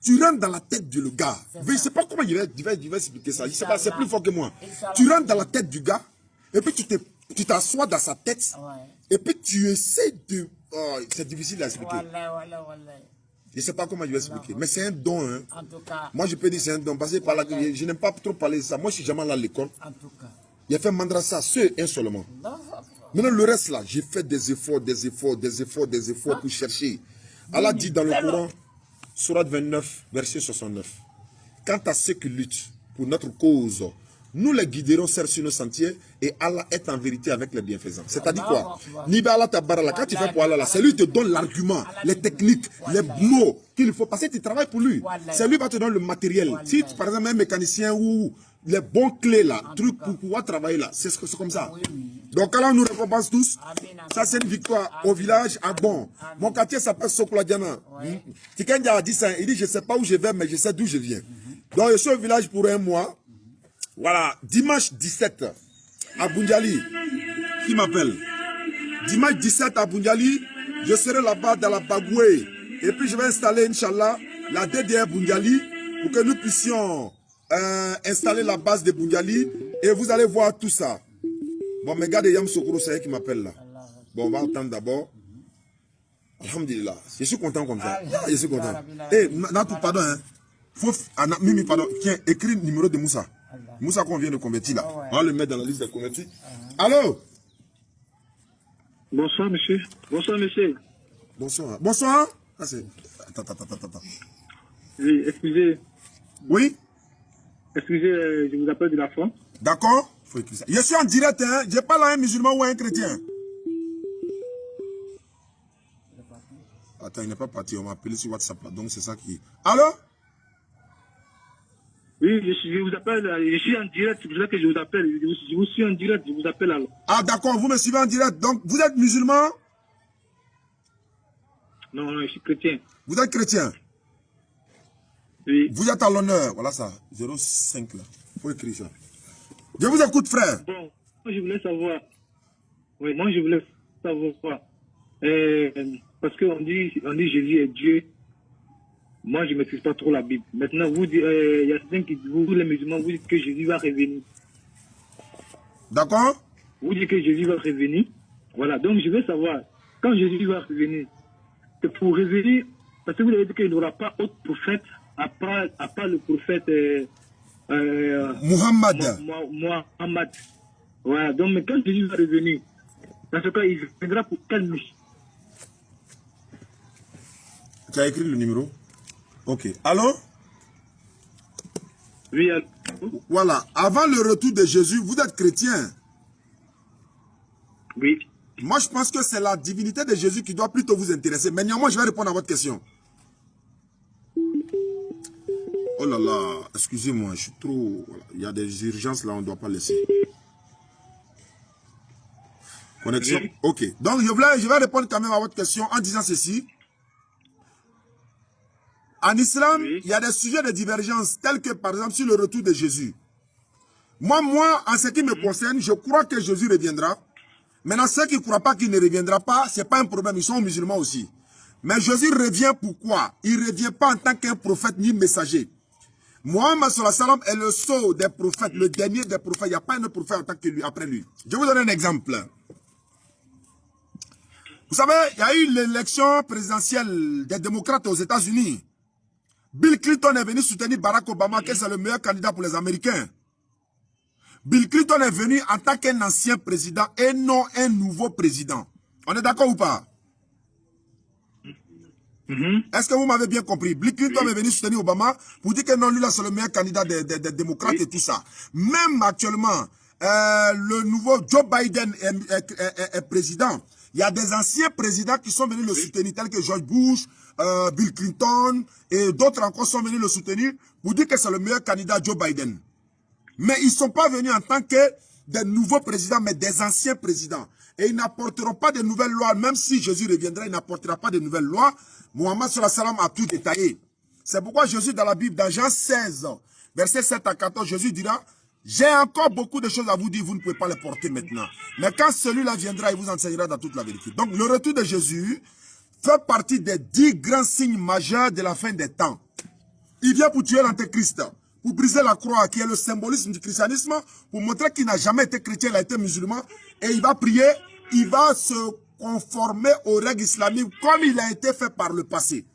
tu rentres dans la tête du gars. Je ne sais pas comment je vais expliquer ça. Je sais pas, c'est plus fort que moi. Tu rentres dans la tête du gars, et puis tu t'assois dans sa tête, et puis tu essaies de... Oh, c'est difficile à expliquer. Je ne sais pas comment je vais expliquer, mais c'est un don. Hein. En tout cas, moi, je peux dire c'est un don, parce que je n'aime pas trop parler de ça. Moi, je suis jamais allé à l'école. en tout cas. J'ai fait madrasa, seul, un seulement. Maintenant, le reste là, j'ai fait des efforts pour chercher. Allah dit dans le Coran, Sourate 29, verset 69. Quant à ceux qui luttent pour notre cause, nous les guiderons sur nos sentiers et Allah est en vérité avec les bienfaisants. C'est-à-dire quoi? Quand tu fais pour Allah, c'est lui qui te donne l'argument, les techniques, les mots qu'il faut. Parce que tu travailles pour lui. C'est lui qui va te donner le matériel. Si par exemple un mécanicien ou les bons clés là, trucs pour pouvoir travailler là, c'est comme ça. Donc Allah nous récompense tous. Ça c'est une victoire au village à Bon. Mon quartier s'appelle Sokoladiana. Tikendia a dit ça, il dit je ne sais pas où je vais mais je sais d'où je viens. Donc je suis au village pour un mois. Voilà, dimanche 17 à Boundiali, qui m'appelle? Dimanche 17 à Boundiali, je serai là-bas dans la Bagoué. Et puis je vais installer, Inch'Allah, la DDR Boundiali pour que nous puissions installer la base de Boundiali. Et vous allez voir tout ça. Bon, mes gars de Yam Sokoro, c'est eux qui m'appellent là. Bon, on va attendre d'abord. Alhamdulillah, je suis content comme ça. Je suis content. Eh, Natou, pardon, hein. Mimi, pardon. Tiens, écris le numéro de Moussa. Moussa qu'on vient de convertir là. On va le mettre dans la liste des convertis. Allô? Bonsoir, monsieur. Bonsoir, monsieur. Bonsoir. Bonsoir. Ah, attends. Oui, excusez. Oui? Excusez, je vous appelle de la France. D'accord. Faut écrire ça. Je suis en direct, hein. Je parle à un musulman ou à un chrétien. Attends, il n'est pas parti. On m'a appelé sur WhatsApp là. Donc c'est ça qui... Allô? Oui, je vous appelle, je suis en direct, c'est pour ça que je vous appelle. Je vous suis en direct, je vous appelle alors. Ah d'accord, vous me suivez en direct. Donc vous êtes musulman? Non, je suis chrétien. Vous êtes chrétien? Oui. Vous êtes à l'honneur. Voilà ça, 05 là. Il faut écrire ça. Je vous écoute, frère. Bon, moi je voulais savoir. Oui, moi je voulais savoir. Parce qu'on dit Jésus est Dieu. Moi, je ne maîtrise pas trop la Bible. Maintenant, vous, il y a certains qui, vous, les musulmans, vous dites que Jésus va revenir. D'accord? Vous dites que Jésus va revenir. Voilà. Donc, je veux savoir, quand Jésus va revenir, c'est pour revenir, parce que vous avez dit qu'il n'y aura pas autre prophète, à part le prophète Muhammad. Muhammad. Voilà, donc mais quand Jésus va revenir, dans ce cas, il viendra pour quelle nuit? Tu as écrit le numéro? Ok. Allô? Oui, Voilà. Avant le retour de Jésus, vous êtes chrétien. oui. Moi, je pense que c'est la divinité de Jésus qui doit plutôt vous intéresser. Mais néanmoins, je vais répondre à votre question. Oh là là, excusez-moi, je suis trop... Il y a des urgences là, on ne doit pas laisser. Connexion. Oui. Ok. Donc, je vais répondre quand même à votre question en disant ceci. En islam, Oui. il y a des sujets de divergence tels que, par exemple, sur le retour de Jésus. Moi, en ce qui me concerne, je crois que Jésus reviendra. Maintenant, ceux qui ne croient pas qu'il ne reviendra pas, ce n'est pas un problème, ils sont musulmans aussi. Mais Jésus revient pourquoi? Il ne revient pas en tant qu'un prophète ni messager. Mohammed sallallahu alayhi wa sallam est le sceau des prophètes, le dernier des prophètes. Il n'y a pas un autre prophète en tant que lui, après lui. Je vais vous donner un exemple. Vous savez, il y a eu l'élection présidentielle des démocrates aux États-Unis. Bill Clinton est venu soutenir Barack Obama, que c'est le meilleur candidat pour les Américains. Bill Clinton est venu en tant qu'un ancien président et non un nouveau président. On est d'accord ou pas? Est-ce que vous m'avez bien compris? Bill Clinton est venu soutenir Obama pour dire que non, lui là c'est le meilleur candidat des démocrates et tout ça. Même actuellement, le nouveau Joe Biden est président. Il y a des anciens présidents qui sont venus le soutenir, tels que George Bush, Bill Clinton et d'autres encore sont venus le soutenir pour dire que c'est le meilleur candidat Joe Biden. Mais ils ne sont pas venus en tant que des nouveaux présidents, mais des anciens présidents. Et ils n'apporteront pas de nouvelles lois, même si Jésus reviendra, il n'apportera pas de nouvelles lois. Mohammed sallallahu alayhi wa sallam a tout détaillé. C'est pourquoi Jésus dans la Bible, dans Jean 16, verset 7 à 14, Jésus dira, j'ai encore beaucoup de choses à vous dire, vous ne pouvez pas les porter maintenant. Mais quand celui-là viendra, il vous enseignera dans toute la vérité. Donc le retour de Jésus fait partie des 10 grands signes majeurs de la fin des temps. Il vient pour tuer l'antéchrist, pour briser la croix, qui est le symbolisme du christianisme, pour montrer qu'il n'a jamais été chrétien, il a été musulman, et il va prier, il va se conformer aux règles islamiques comme il a été fait par le passé.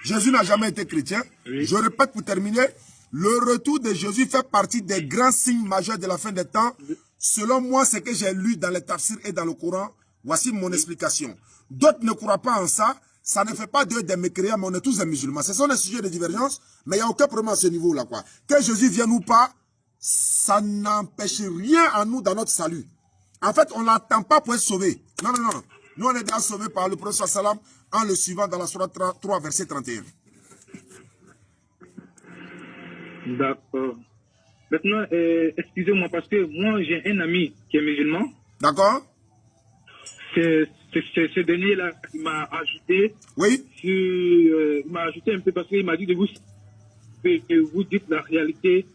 Jésus n'a jamais été chrétien. Oui. Je répète pour terminer, le retour de Jésus fait partie des grands signes majeurs de la fin des temps. Selon moi, ce que j'ai lu dans les tafsirs et dans le Coran, voici mon explication. D'autres ne croient pas en ça. Ça ne fait pas d'eux des mécréants, mais on est tous des musulmans. Ce sont des sujets de divergence, mais il n'y a aucun problème à ce niveau-là, quoi. Que Jésus vienne ou pas, ça n'empêche rien à nous dans notre salut. En fait, on ne l'attend pas pour être sauvé. Non, non, non. Nous, on est déjà sauvés par le prophète sallam en le suivant dans la sourate 3, verset 31. D'accord. Maintenant, excusez-moi, parce que moi, j'ai un ami qui est musulman. D'accord. Ce dernier-là, il m'a ajouté. Oui. Il m'a ajouté un peu parce qu'il m'a dit de vous dites la réalité.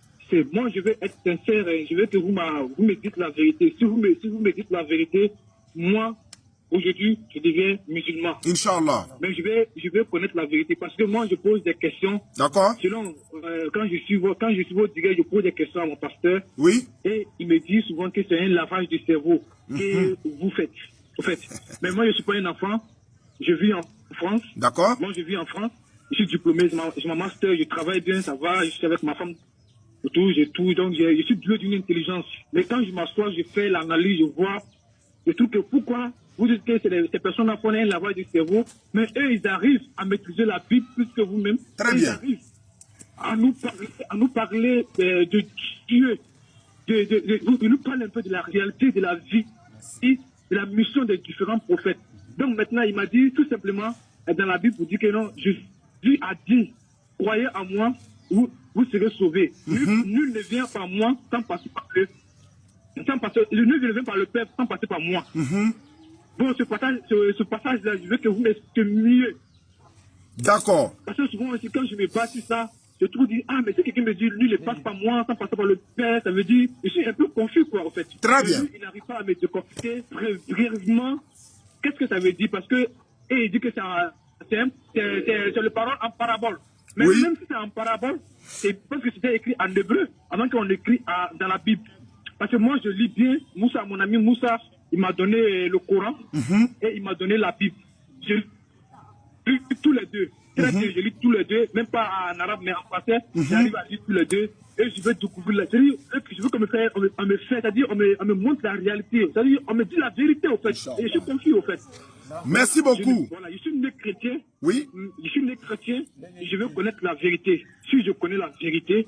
Moi, je vais être sincère et je veux que vous me dites la vérité. Si vous me dites la vérité, moi, aujourd'hui, je deviens musulman. Inch'Allah. Mais je vais connaître la vérité parce que moi, je pose des questions. D'accord. Selon, quand je suis votre direct, je pose des questions à mon pasteur. Oui. Et il me dit souvent que c'est un lavage du cerveau que vous faites. En fait. Mais moi, je ne suis pas un enfant. Je vis en France. D'accord. Moi, je vis en France. Je suis diplômé, j'ai ma master, je travaille bien, ça va. Je suis avec ma femme. J'ai tout. Donc, je suis doué d'une intelligence. Mais quand je m'assois, je fais l'analyse, je vois. Je trouve que pourquoi vous dites que ces personnes-là font un lavage du cerveau, mais eux, ils arrivent à maîtriser la Bible plus que vous-même. Très bien. Ils arrivent à nous parler de Dieu. Ils nous parlent un peu de la réalité de la vie, de la mission des différents prophètes. Donc maintenant, il m'a dit tout simplement, dans la Bible, vous dit que non, Jésus a dit, croyez en moi, vous serez sauvés. Nul ne vient par moi sans passer par eux. Nul ne vient par le Père sans passer par moi. Bon, ce passage-là, je veux que vous m'exprimiez. D'accord. Parce que souvent, aussi, quand je me bats sur ça, je trouve dire, ah, mais si quelqu'un me dit, lui, ne passe pas moi, sans passer par le Père, ça veut dire, je suis un peu confus, quoi, en fait. Très bien. Lui, il n'arrive pas à me décortiquer brièvement. Qu'est-ce que ça veut dire? Parce que, et il dit que c'est le parole en parabole. Mais oui. Même si c'est en parabole, c'est parce que c'était écrit en hébreu, avant qu'on l'écrit dans la Bible. Parce que moi, je lis bien, Moussa, mon ami Moussa, il m'a donné le Coran et il m'a donné la Bible. lis tous les deux. Très bien, je lis tous les deux, même pas en arabe, mais en français. J'arrive à lire tous les deux. Et je veux découvrir la. Je veux qu'on me fait, c'est-à-dire, on me montre la réalité. C'est-à-dire, on me dit la vérité, au fait. Et je suis confus, au fait. Merci beaucoup. Voilà, je suis né chrétien. Oui. Je suis né chrétien. Je veux connaître la vérité. Si je connais la vérité,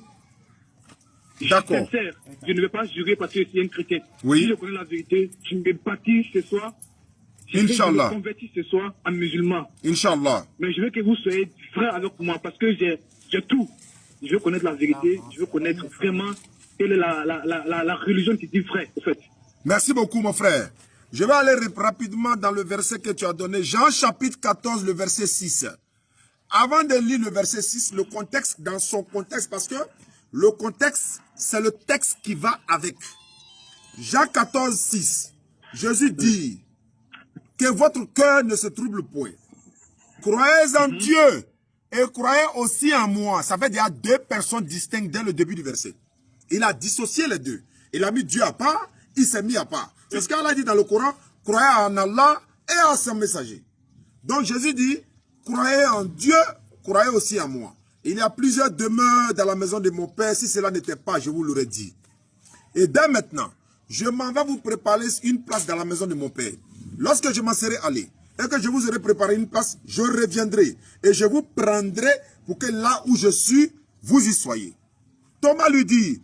D'accord. sincère, je ne vais pas jurer parce que c'est un chrétien. Oui. Si je connais la vérité, je me baptise ce soir. Inch'Allah. Je me convertis ce soir en musulman. Inch'Allah. Mais je veux que vous soyez frères avec moi parce que j'ai tout. Je veux connaître la vérité. Je veux connaître vraiment quelle est la religion qui dit vrai, en fait. Merci beaucoup, mon frère. Je vais aller rapidement dans le verset que tu as donné. Jean chapitre 14, le verset 6. Avant de lire le verset 6, le contexte, dans son contexte, parce que le contexte, c'est le texte qui va avec. Jean 14, 6. Jésus dit que votre cœur ne se trouble point. Croyez en Dieu et croyez aussi en moi. Ça fait qu'il y a deux personnes distinctes dès le début du verset. Il a dissocié les deux. Il a mis Dieu à part, il s'est mis à part. C'est ce qu'Allah dit dans le Coran, croyez en Allah et en son messager. Donc Jésus dit, croyez en Dieu, croyez aussi en moi. Il y a plusieurs demeures dans la maison de mon Père. Si cela n'était pas, je vous l'aurais dit. Et dès maintenant, je m'en vais vous préparer une place dans la maison de mon Père. Lorsque je m'en serai allé et que je vous aurai préparé une place, je reviendrai et je vous prendrai pour que là où je suis, vous y soyez. Thomas lui dit,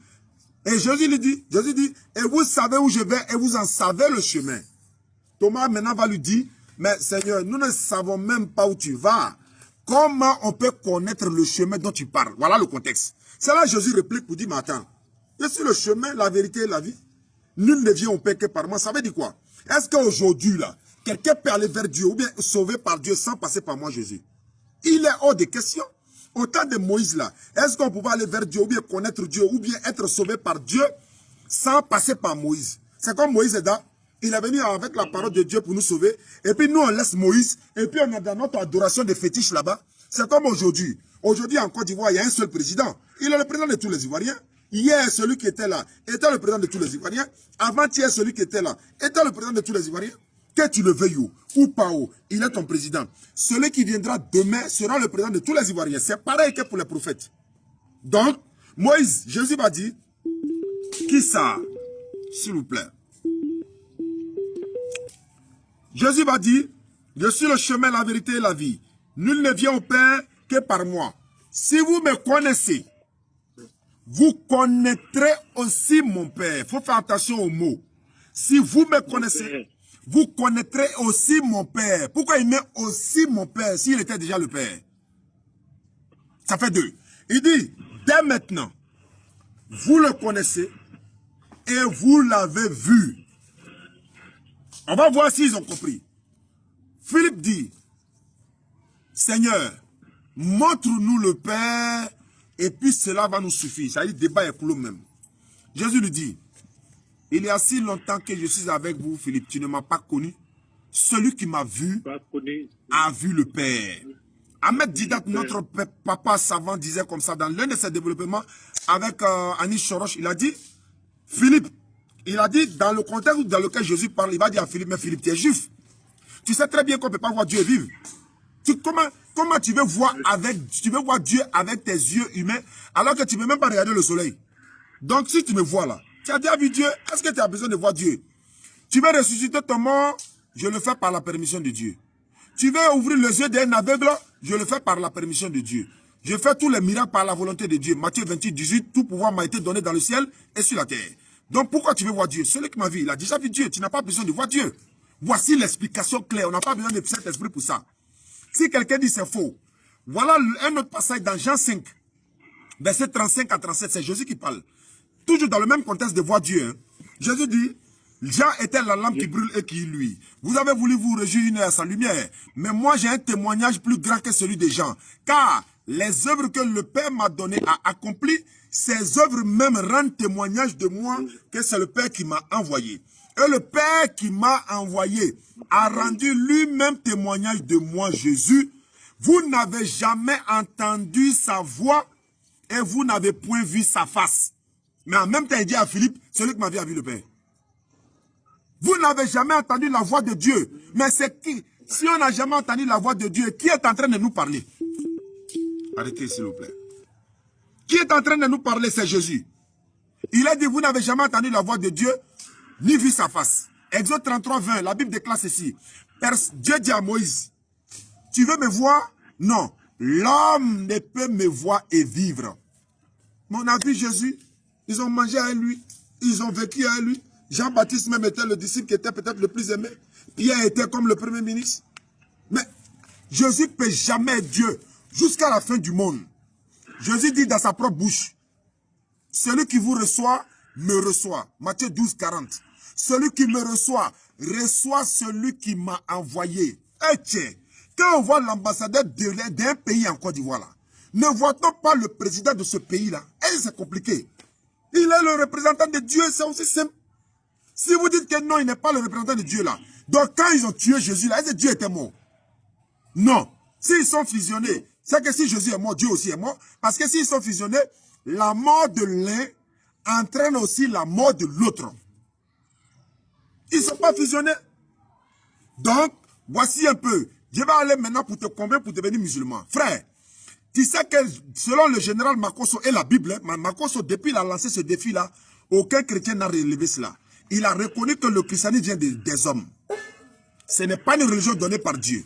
et Jésus dit, et vous savez où je vais et vous en savez le chemin. Thomas maintenant va lui dire, mais Seigneur, nous ne savons même pas où tu vas. Comment on peut connaître le chemin dont tu parles? Voilà le contexte. C'est là que Jésus réplique pour dire, mais attends, je suis le chemin, la vérité et la vie. Nul ne vient au Père que par moi. Ça veut dire quoi? Est-ce qu'aujourd'hui, là, quelqu'un peut aller vers Dieu ou bien sauver par Dieu sans passer par moi, Jésus? Il est hors de question. Au temps de Moïse, là, est-ce qu'on pouvait aller vers Dieu ou bien connaître Dieu ou bien être sauvé par Dieu sans passer par Moïse? C'est comme Moïse est là. Il est venu avec la parole de Dieu pour nous sauver. Et puis nous, on laisse Moïse. Et puis on est dans notre adoration de fétiches là-bas. C'est comme aujourd'hui. Aujourd'hui, en Côte d'Ivoire, il y a un seul président. Il est le président de tous les Ivoiriens. Hier, celui qui était là était le président de tous les Ivoiriens. Avant-hier, celui qui était là était le président de tous les Ivoiriens. Que tu le veuilles ou pas, il est ton président. Celui qui viendra demain sera le président de tous les Ivoiriens. C'est pareil que pour les prophètes. Donc, Moïse, Jésus va dire, qui ça? S'il vous plaît. Jésus va dire, je suis le chemin, la vérité et la vie. Nul ne vient au Père que par moi. Si vous me connaissez, vous connaîtrez aussi mon Père. Il faut faire attention aux mots. Si vous me connaissez, vous connaîtrez aussi mon Père. Pourquoi il met aussi mon Père s'il était déjà le Père? Ça fait deux. Il dit, dès maintenant, vous le connaissez et vous l'avez vu. On va voir s'ils ont compris. Philippe dit, Seigneur, montre-nous le Père et puis cela va nous suffire. Ça dit, débat est clos même. Jésus lui dit, il y a si longtemps que je suis avec vous, Philippe, tu ne m'as pas connu. Celui qui m'a vu a vu le Père. Ahmed Didat, notre papa savant, disait comme ça dans l'un de ses développements avec Anis Choroch, il a dit, Philippe, il a dit, dans le contexte dans lequel Jésus parle, il va dire à Philippe, mais Philippe, tu es juif. Tu sais très bien qu'on ne peut pas voir Dieu vivre. Comment tu veux voir Dieu avec tes yeux humains alors que tu ne peux même pas regarder le soleil? Donc si tu me vois là, tu as déjà vu Dieu, est-ce que tu as besoin de voir Dieu? Tu veux ressusciter ton mort, je le fais par la permission de Dieu. Tu veux ouvrir les yeux d'un aveugle, je le fais par la permission de Dieu. Je fais tous les miracles par la volonté de Dieu. Matthieu 28, 18, tout pouvoir m'a été donné dans le ciel et sur la terre. Donc pourquoi tu veux voir Dieu? Celui qui m'a vu, il a déjà vu Dieu. Tu n'as pas besoin de voir Dieu. Voici l'explication claire. On n'a pas besoin de Saint-Esprit pour ça. Si quelqu'un dit c'est faux, voilà un autre passage dans Jean 5, verset 35 à 37. C'est Jésus qui parle. Toujours dans le même contexte de voir Dieu. Hein. Jésus dit, Jean était la lampe qui brûle et qui illume. Vous avez voulu vous réjouir à sa lumière. Mais moi j'ai un témoignage plus grand que celui de Jean. Car les œuvres que le Père m'a données à accomplir, ces œuvres même rendent témoignage de moi que c'est le Père qui m'a envoyé. Et le Père qui m'a envoyé a rendu lui-même témoignage de moi, Jésus. Vous n'avez jamais entendu sa voix et vous n'avez point vu sa face. Mais en même temps, il dit à Philippe, celui qui m'a vu a vu le Père. Vous n'avez jamais entendu la voix de Dieu. Mais c'est qui? Si on n'a jamais entendu la voix de Dieu, qui est en train de nous parler? Arrêtez, s'il vous plaît. Qui est en train de nous parler? C'est Jésus. Il a dit, vous n'avez jamais entendu la voix de Dieu, ni vu sa face. Exode 33, 20, la Bible déclare ceci. Dieu dit à Moïse, tu veux me voir? Non. L'homme ne peut me voir et vivre. Mais on a vu Jésus. Ils ont mangé avec lui. Ils ont vécu avec lui. Jean-Baptiste même était le disciple qui était peut-être le plus aimé. Pierre était comme le premier ministre. Mais Jésus ne peut jamais être Dieu jusqu'à la fin du monde. Jésus dit dans sa propre bouche, celui qui vous reçoit, me reçoit. Matthieu 12, 40. Celui qui me reçoit, reçoit celui qui m'a envoyé. Et tiens, quand on voit l'ambassadeur d'un pays en Côte d'Ivoire, là, ne voit-on pas le président de ce pays-là? Et c'est compliqué. Il est le représentant de Dieu, c'est aussi simple. Si vous dites que non, il n'est pas le représentant de Dieu là. Donc quand ils ont tué Jésus là, est-ce que Dieu était mort? Non. S'ils sont fusionnés, c'est que si Jésus est mort, Dieu aussi est mort. Parce que s'ils sont fusionnés, la mort de l'un entraîne aussi la mort de l'autre. Ils ne sont pas fusionnés. Donc, voici un peu. Je vais aller maintenant pour te convaincre pour devenir musulman. Frère, tu sais que selon le général Makosso et la Bible, Makosso, depuis qu'il a lancé ce défi-là, aucun chrétien n'a relevé cela. Il a reconnu que le christianisme vient des hommes. Ce n'est pas une religion donnée par Dieu.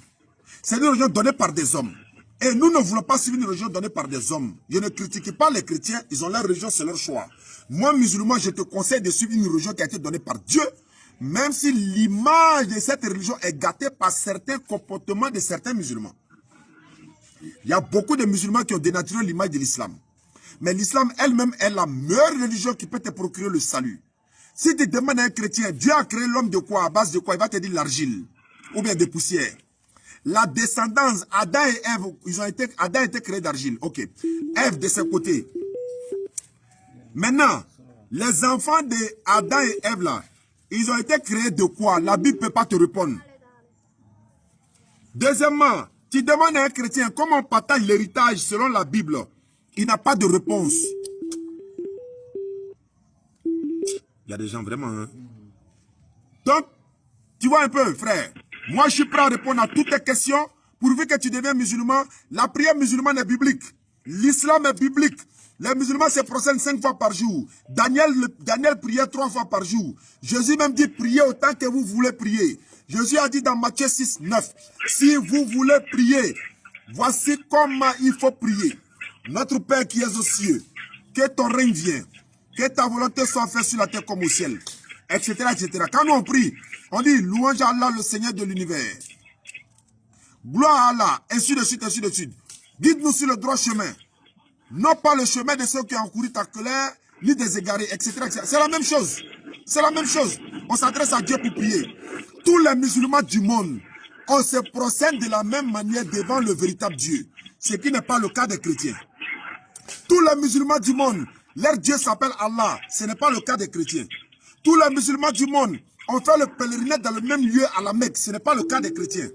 C'est une religion donnée par des hommes. Et nous ne voulons pas suivre une religion donnée par des hommes. Je ne critique pas les chrétiens, ils ont leur religion, c'est leur choix. Moi, musulman, je te conseille de suivre une religion qui a été donnée par Dieu, même si l'image de cette religion est gâtée par certains comportements de certains musulmans. Il y a beaucoup de musulmans qui ont dénaturé l'image de l'islam. Mais l'islam elle-même est la meilleure religion qui peut te procurer le salut. Si tu demandes à un chrétien, Dieu a créé l'homme de quoi, à base de quoi? Il va te dire l'argile, ou bien des poussières. La descendance, Adam et Ève, Adam a été créé d'argile. Ok. Ève de ce côté. Maintenant, les enfants de Adam et Ève là, ils ont été créés de quoi? La Bible ne peut pas te répondre. Deuxièmement, tu demandes à un chrétien comment on partage l'héritage selon la Bible. Il n'a pas de réponse. Il y a des gens vraiment... Hein? Donc, tu vois un peu, frère. Moi, je suis prêt à répondre à toutes tes questions pourvu que tu deviens musulman. La prière musulmane est biblique. L'islam est biblique. Les musulmans se procèdent 5 fois par jour. Daniel priait 3 fois par jour. Jésus même dit priez autant que vous voulez prier. Jésus a dit dans Matthieu 6, 9, si vous voulez prier, voici comment il faut prier. Notre Père qui es aux cieux, que ton règne vienne, que ta volonté soit faite sur la terre comme au ciel, etc., etc. Quand nous on prie, on dit louange à Allah, le Seigneur de l'univers. Gloire à Allah, ainsi de suite, ainsi de suite. Guide-nous sur le droit chemin. Non pas le chemin de ceux qui ont couru ta colère, ni des égarés, etc., etc. C'est la même chose. C'est la même chose. On s'adresse à Dieu pour prier. Tous les musulmans du monde, on se procède de la même manière devant le véritable Dieu. Ce qui n'est pas le cas des chrétiens. Tous les musulmans du monde, leur Dieu s'appelle Allah. Ce n'est pas le cas des chrétiens. Tous les musulmans du monde ont fait le pèlerinage dans le même lieu à la Mecque. Ce n'est pas le cas des chrétiens.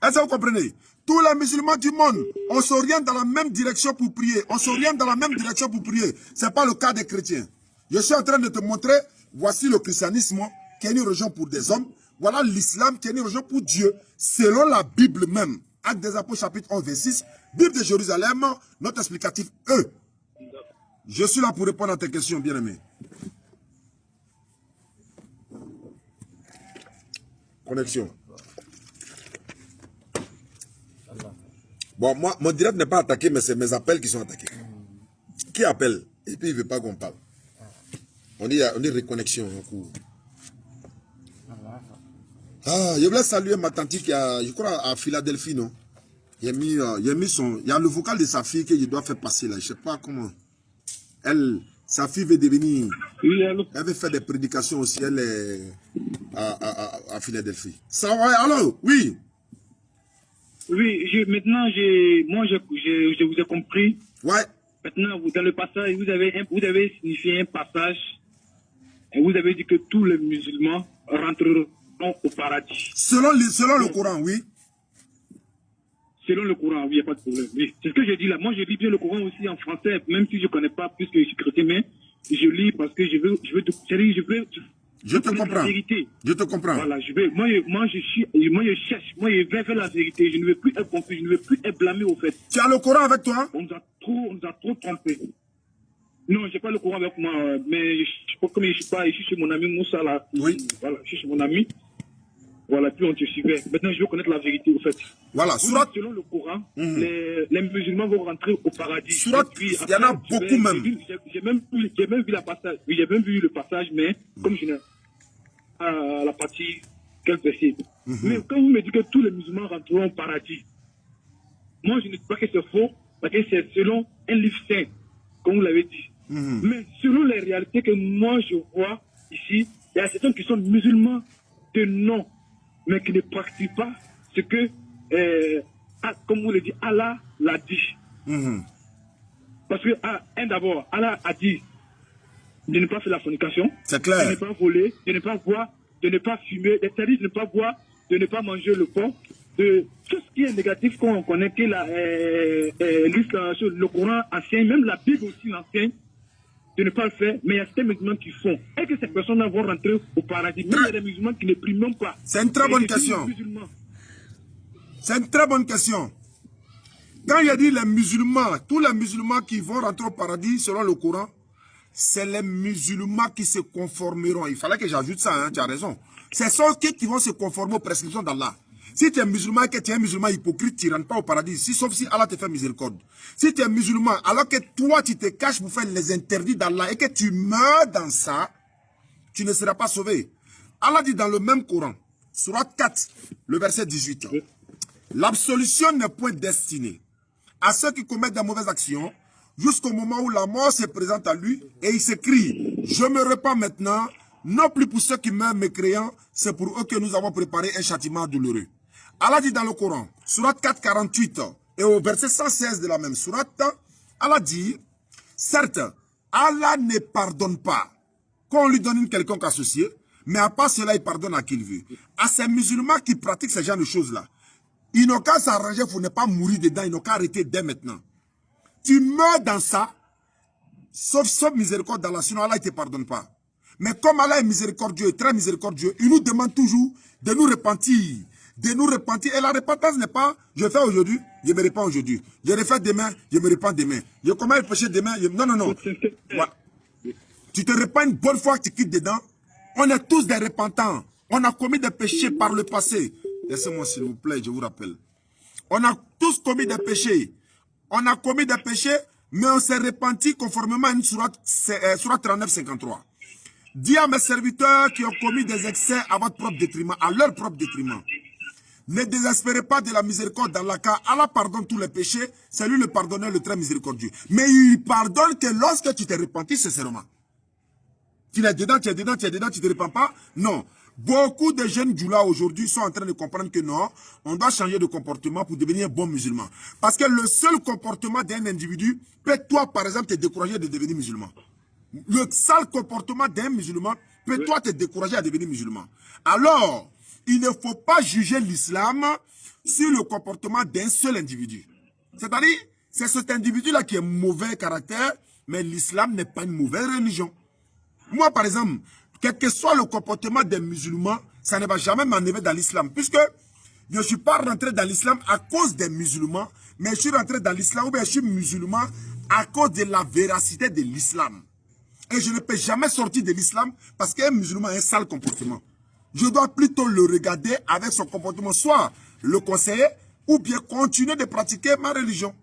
Est-ce que vous comprenez? Tous les musulmans du monde, on s'oriente dans la même direction pour prier. On s'oriente dans la même direction pour prier. Ce n'est pas le cas des chrétiens. Je suis en train de te montrer, voici le christianisme, qui est une religion pour des hommes. Voilà l'islam, qui est une religion pour Dieu, selon la Bible même. Actes des Apôtres, chapitre 11, verset 6. Bible de Jérusalem, notre explicatif E. Je suis là pour répondre à tes questions, bien-aimés. Connexion. Bon, moi, mon direct n'est pas attaqué, mais c'est mes appels qui sont attaqués. Qui appelle? Et puis il ne veut pas qu'on parle. On dit reconnexion en cours. Ah, je voulais saluer ma tante qui a, je crois, à Philadelphie, non? Il a mis son, il y a le vocal de sa fille que je dois faire passer là. Je ne sais pas comment. Sa fille veut devenir. Elle veut faire des prédications aussi. Elle est à Philadelphie. Ça va, alors? Oui. Oui, maintenant, moi, je vous ai compris. Ouais. Maintenant, dans le passage, vous avez signifié un passage et vous avez dit que tous les musulmans rentreront au paradis. Selon le Coran, oui. Selon le Coran, oui, il n'y a pas de problème. Oui. C'est ce que je dis là. Moi, je lis bien le Coran aussi en français, même si je ne connais pas puisque je suis chrétien, mais je lis parce que je veux Je te comprends. La vérité. Je te comprends. Voilà, moi, je cherche, moi, je vais vers la vérité. Je ne veux plus être confus, je ne veux plus être blâmé, au fait. Tu as le Coran avec toi? On nous a trop trompés. Non, j'ai pas le Coran avec moi, mais comme je suis chez mon ami Moussa, là. Oui. Voilà, je suis chez mon ami. Voilà, puis on te suivait. Maintenant, je veux connaître la vérité, au fait. Voilà, selon le Coran, les musulmans vont rentrer au paradis. Surat, il y en a beaucoup même. J'ai même vu la passage. Oui, j'ai même vu le passage, mais comme je n'ai pas la partie quel verset. Mais quand vous me dites que tous les musulmans rentreront au paradis, moi je ne dis pas que c'est faux, parce que c'est selon un livre saint, comme vous l'avez dit. Mais selon les réalités que moi je vois ici, il y a certains qui sont musulmans de nom, mais qui ne pratiquent pas ce que, comme vous le dites, Allah l'a dit. Parce que, d'abord, Allah a dit de ne pas faire la fornication, c'est clair, de ne pas voler, de ne pas boire, de ne pas fumer, c'est-à-dire de ne pas boire, de ne pas manger le porc, de tout ce qui est négatif qu'on connaît, que l'islam, le Coran enseigne, même la Bible aussi l'enseigne, de ne pas le faire, mais il y a certains musulmans qui font. Et que ces personnes-là vont rentrer au paradis. Même il y a des musulmans qui ne prient même pas. C'est une très bonne question. C'est une très bonne question. Quand il a dit les musulmans, tous les musulmans qui vont rentrer au paradis selon le Coran, c'est les musulmans qui se conformeront. Il fallait que j'ajoute ça, hein, tu as raison. C'est ceux qui vont se conformer aux prescriptions d'Allah. Si tu es musulman et que tu es un musulman hypocrite, tu ne rentres pas au paradis, sauf si Allah te fait miséricorde. Si tu es musulman, alors que toi tu te caches pour faire les interdits d'Allah et que tu meurs dans ça, tu ne seras pas sauvé. Allah dit dans le même Coran, Surat 4, le verset 18, l'absolution n'est point destinée à ceux qui commettent de mauvaises actions jusqu'au moment où la mort se présente à lui et il s'écrie, je me repens maintenant, non plus pour ceux qui meurent mécréants, c'est pour eux que nous avons préparé un châtiment douloureux. Allah dit dans le Coran, Surat 4, 48, et au verset 116 de la même Surat, Allah dit, certes, Allah ne pardonne pas qu'on lui donne une quelconque associé, mais à part cela, il pardonne à qui il veut. À ces musulmans qui pratiquent ce genre de choses-là, ils n'ont qu'à s'arranger pour ne pas mourir dedans, ils n'ont qu'à arrêter dès maintenant. Tu meurs dans ça, sauf miséricorde d'Allah, sinon Allah ne te pardonne pas. Mais comme Allah est miséricordieux et très miséricordieux, il nous demande toujours de nous repentir. De nous repentir. Et la repentance n'est pas, je fais aujourd'hui, je me repens aujourd'hui. Je refais demain, je me repens demain. Je commets le péché demain, non, non, non. Ouais. Tu te repens une bonne fois que tu quittes dedans. On est tous des repentants. On a commis des péchés par le passé. Laissez-moi s'il vous plaît, je vous rappelle. On a tous commis des péchés. On a commis des péchés, mais on s'est repenti conformément à une sourate 39-53. Dis à mes serviteurs qui ont commis des excès à votre propre détriment, à leur propre détriment. Ne désespérez pas de la miséricorde d'Allah, car Allah pardonne tous les péchés, c'est lui le pardonneur, le très miséricordieux. Mais il pardonne que lorsque tu t'es repenti sincèrement. Tu es dedans, tu es dedans, tu es dedans, tu ne te repens pas? Non. Beaucoup de jeunes djoulas aujourd'hui sont en train de comprendre que non, on doit changer de comportement pour devenir un bon musulman. Parce que le seul comportement d'un individu peut, toi, par exemple, te décourager de devenir musulman. Le sale comportement d'un musulman peut, toi, te décourager à devenir musulman. Alors, il ne faut pas juger l'islam sur le comportement d'un seul individu. C'est-à-dire, c'est cet individu-là qui est mauvais caractère, mais l'islam n'est pas une mauvaise religion. Moi, par exemple, quel que soit le comportement des musulmans, ça ne va jamais m'enlever dans l'islam. Puisque je ne suis pas rentré dans l'islam à cause des musulmans, mais je suis rentré dans l'islam, ou bien je suis musulman à cause de la véracité de l'islam. Et je ne peux jamais sortir de l'islam parce qu'un musulman a un sale comportement. Je dois plutôt le regarder avec son comportement, soit le conseiller, ou bien continuer de pratiquer ma religion.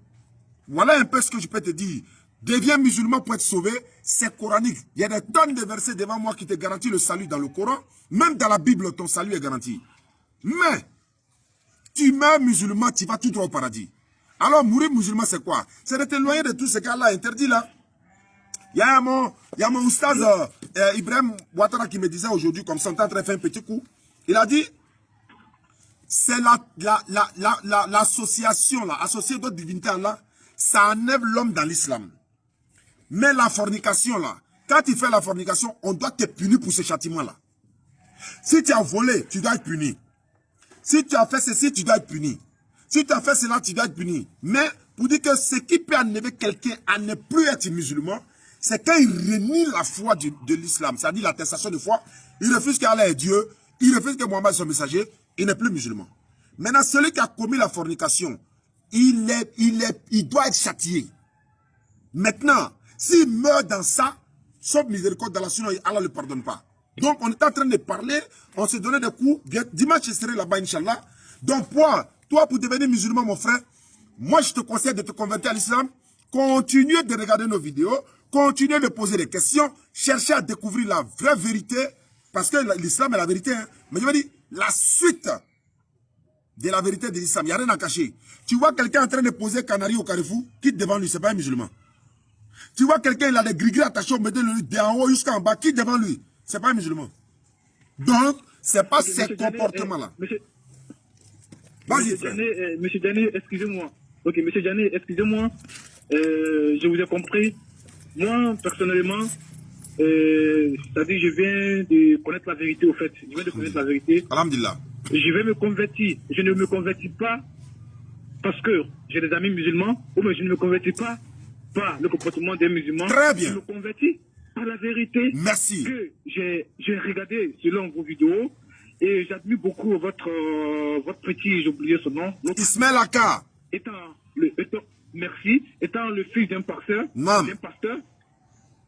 Voilà un peu ce que je peux te dire. Deviens musulman pour être sauvé, c'est coranique. Il y a des tonnes de versets devant moi qui te garantissent le salut dans le Coran. Même dans la Bible, ton salut est garanti. Mais, tu meurs musulman, tu vas tout droit au paradis. Alors, mourir musulman, c'est quoi? C'est de t'éloigner de tout ce qu'Allah a interdit là. Il y a mon oustaz Ibrahim Ouattara qui me disait aujourd'hui, comme ça, on est en train de faire un petit coup. Il a dit, c'est l'association là, associée d'autres divinités là, ça enlève l'homme dans l'islam. Mais la fornication là, quand tu fais la fornication, on doit te punir pour ce châtiment là. Si tu as volé, tu dois être puni. Si tu as fait ceci, tu dois être puni. Si tu as fait cela, tu dois être puni. Mais pour dire que ce qui peut enlever quelqu'un à ne plus être musulman, c'est quand il renie la foi de l'islam, c'est-à-dire l'attestation de foi, il refuse qu'Allah est Dieu, il refuse que Mohammed soit messager, il n'est plus musulman. Maintenant, celui qui a commis la fornication, il doit être châtié. Maintenant, s'il meurt dans ça, sauf miséricorde d'Allah, sinon Allah ne le pardonne pas. Donc, on est en train de parler, on se donnait des coups. Bien, dimanche, je serai là-bas, Inch'Allah. Donc, toi, pour devenir musulman, mon frère, moi, je te conseille de te convertir à l'islam. Continue de regarder nos vidéos. Continue de poser des questions. Cherchez à découvrir la vraie vérité. Parce que l'islam est la vérité. Hein. Mais je veux dire, la suite de la vérité de l'islam, il n'y a rien à cacher. Tu vois quelqu'un en train de poser canari au carrefour, quitte devant lui, ce n'est pas un musulman. Tu vois quelqu'un, il a des gris-gris attachés au milieu de lui, d'en haut jusqu'en bas, quitte devant lui, ce n'est pas un musulman. Donc, ce n'est pas ces comportements-là. Vas-y, frère. Monsieur Diané, excusez-moi. Ok, monsieur Diané, excusez-moi. Je vous ai compris. Moi, personnellement, c'est-à-dire, je viens de connaître la vérité, au fait. Je viens de connaître la vérité. Alhamdulillah. Je vais me convertir. Je ne me convertis pas parce que j'ai des amis musulmans, ou bien je ne me convertis pas par le comportement des musulmans. Très bien. Je me convertis par la vérité. Merci. Que j'ai regardé selon vos vidéos et j'admire beaucoup votre petit, j'ai oublié son nom. Ismaël Aka. Merci. Étant le fils d'un pasteur,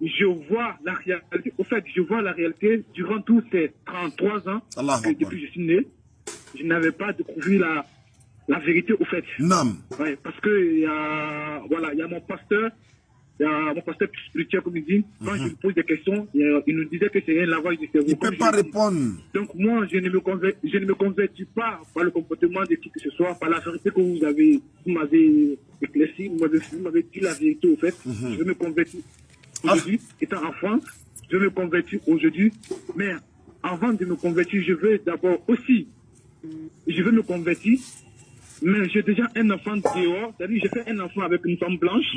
je vois la réalité. Au fait, je vois la réalité durant tous ces 33 ans que depuis que je suis né. Je n'avais pas découvert la vérité, au fait. Non. Ouais, parce que il y a mon pasteur, spirituel, comme il dit. Quand je lui pose des questions, il nous disait que c'est un lavage de cerveau. Il ne peut pas répondre. Donc moi, je ne me convertis pas par le comportement de qui que ce soit, par la vérité que vous m'avez éclairci, vous m'avez dit la vérité, au fait. Je me convertis aujourd'hui, étant en France, je me convertis aujourd'hui, mais avant de me convertir, je veux d'abord aussi, je veux me convertir, mais j'ai déjà un enfant dehors, c'est-à-dire j'ai fait un enfant avec une femme blanche.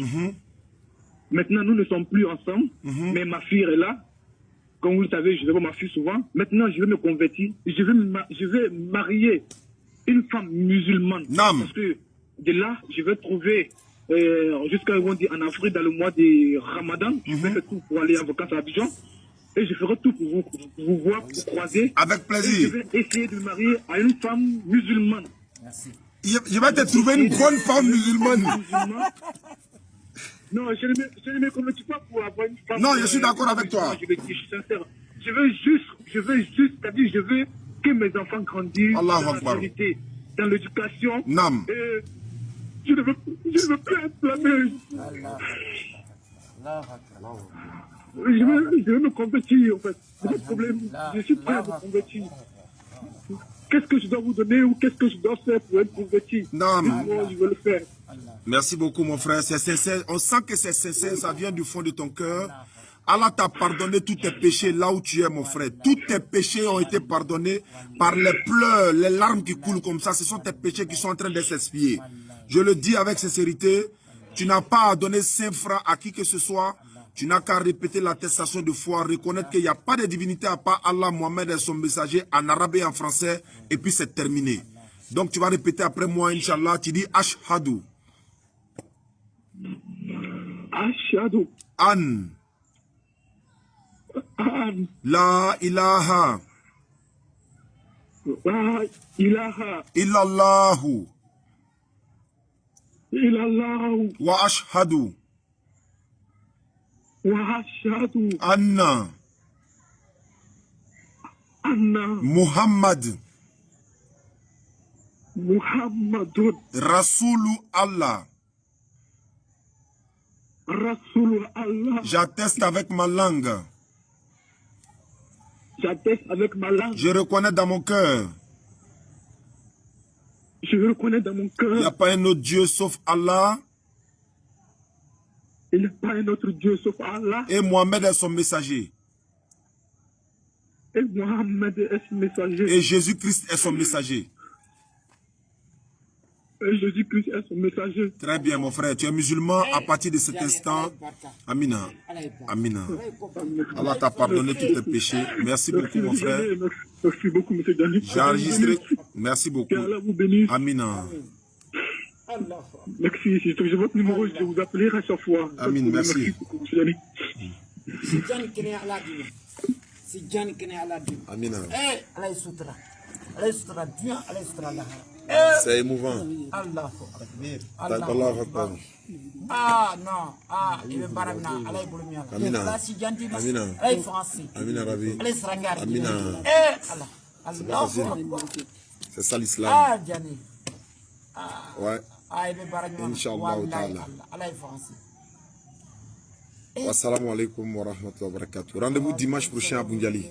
Maintenant, nous ne sommes plus ensemble, mais ma fille est là. Comme vous le savez, je vois ma fille souvent. Maintenant, je veux me convertir, je vais marier une femme musulmane. Parce que de là, je vais trouver, jusqu'à en Afrique, dans le mois de Ramadan, je vais faire tout pour aller en vacances à Abidjan. Et je ferai tout pour vous voir, pour vous croiser. Avec plaisir. Et je vais essayer de me marier à une femme musulmane. Merci. Je vais te trouver une bonne femme musulmane. Non, je ne me convertis pas pour avoir une femme. Non, je suis d'accord avec toi. Je suis sincère. Je veux juste, c'est-à-dire, je veux que mes enfants grandissent dans la vérité, dans l'éducation. Non. Je ne veux plus être la même. Je veux me convertir, en fait. Le problème, je suis prêt à me convertir. Qu'est-ce que je dois vous donner ou qu'est-ce que je dois faire pour être converti? Non. Moi, je veux le faire. Merci beaucoup, mon frère. C'est sincère. On sent que c'est sincère. Ça vient du fond de ton cœur. Allah t'a pardonné tous tes péchés là où tu es, mon frère. Tous tes péchés ont été pardonnés par les pleurs, les larmes qui coulent comme ça. Ce sont tes péchés qui sont en train de s'expier. Je le dis avec sincérité. Tu n'as pas à donner 5 francs à qui que ce soit. Tu n'as qu'à répéter l'attestation de foi, reconnaître qu'il n'y a pas de divinité à part Allah, Mohammed et son messager en arabe et en français. Et puis c'est terminé. Donc tu vas répéter après moi, Inch'Allah. Tu dis Ashhadu. Ashhadu. An. La ilaha. La ilaha. Illallahu. Illallahu. Wa ashhadu. Wa ashhadu. Anna. Muhammad. Muhammadun. Rasulu Allah. Rasoul Allah. J'atteste avec ma langue. J'atteste avec ma langue. Je reconnais dans mon cœur. Je reconnais dans mon cœur. Il n'y a pas un autre Dieu sauf Allah. Il n'y a pas un autre Dieu sauf Allah. Et Mohammed est son messager. Et Mohammed est son messager. Et Jésus-Christ est son messager. Et Jésus-Christ est son messager. Très bien, mon frère. Tu es musulman à partir de cet instant. Amina. Amina. Allah t'a pardonné tous tes péchés. Merci beaucoup, mon frère. Merci beaucoup, M. Dani. J'ai enregistré. Merci beaucoup. Allah vous bénisse. Amina. Merci. Si je votre numéro, je vais vous appeler à chaque fois. Amin, merci. Merci beaucoup, M. Dani. si jani kene ala dina si jani kene ala dina Amina. ala sutra dunya ala sutra la C'est émouvant. Allah Allahu Akbar. Non il est baramna ala bulmiya Amina. la si janti Amina. ala français Amina Rabbi. ala srangar Amina. Allah C'est ça l'islam. jani Ouais. il est baramna Inch'Allah ta'ala. ala français. Wassalamu alaikum wa rahmatullahi wa barakatuh. Rendez-vous dimanche prochain à Bundiali.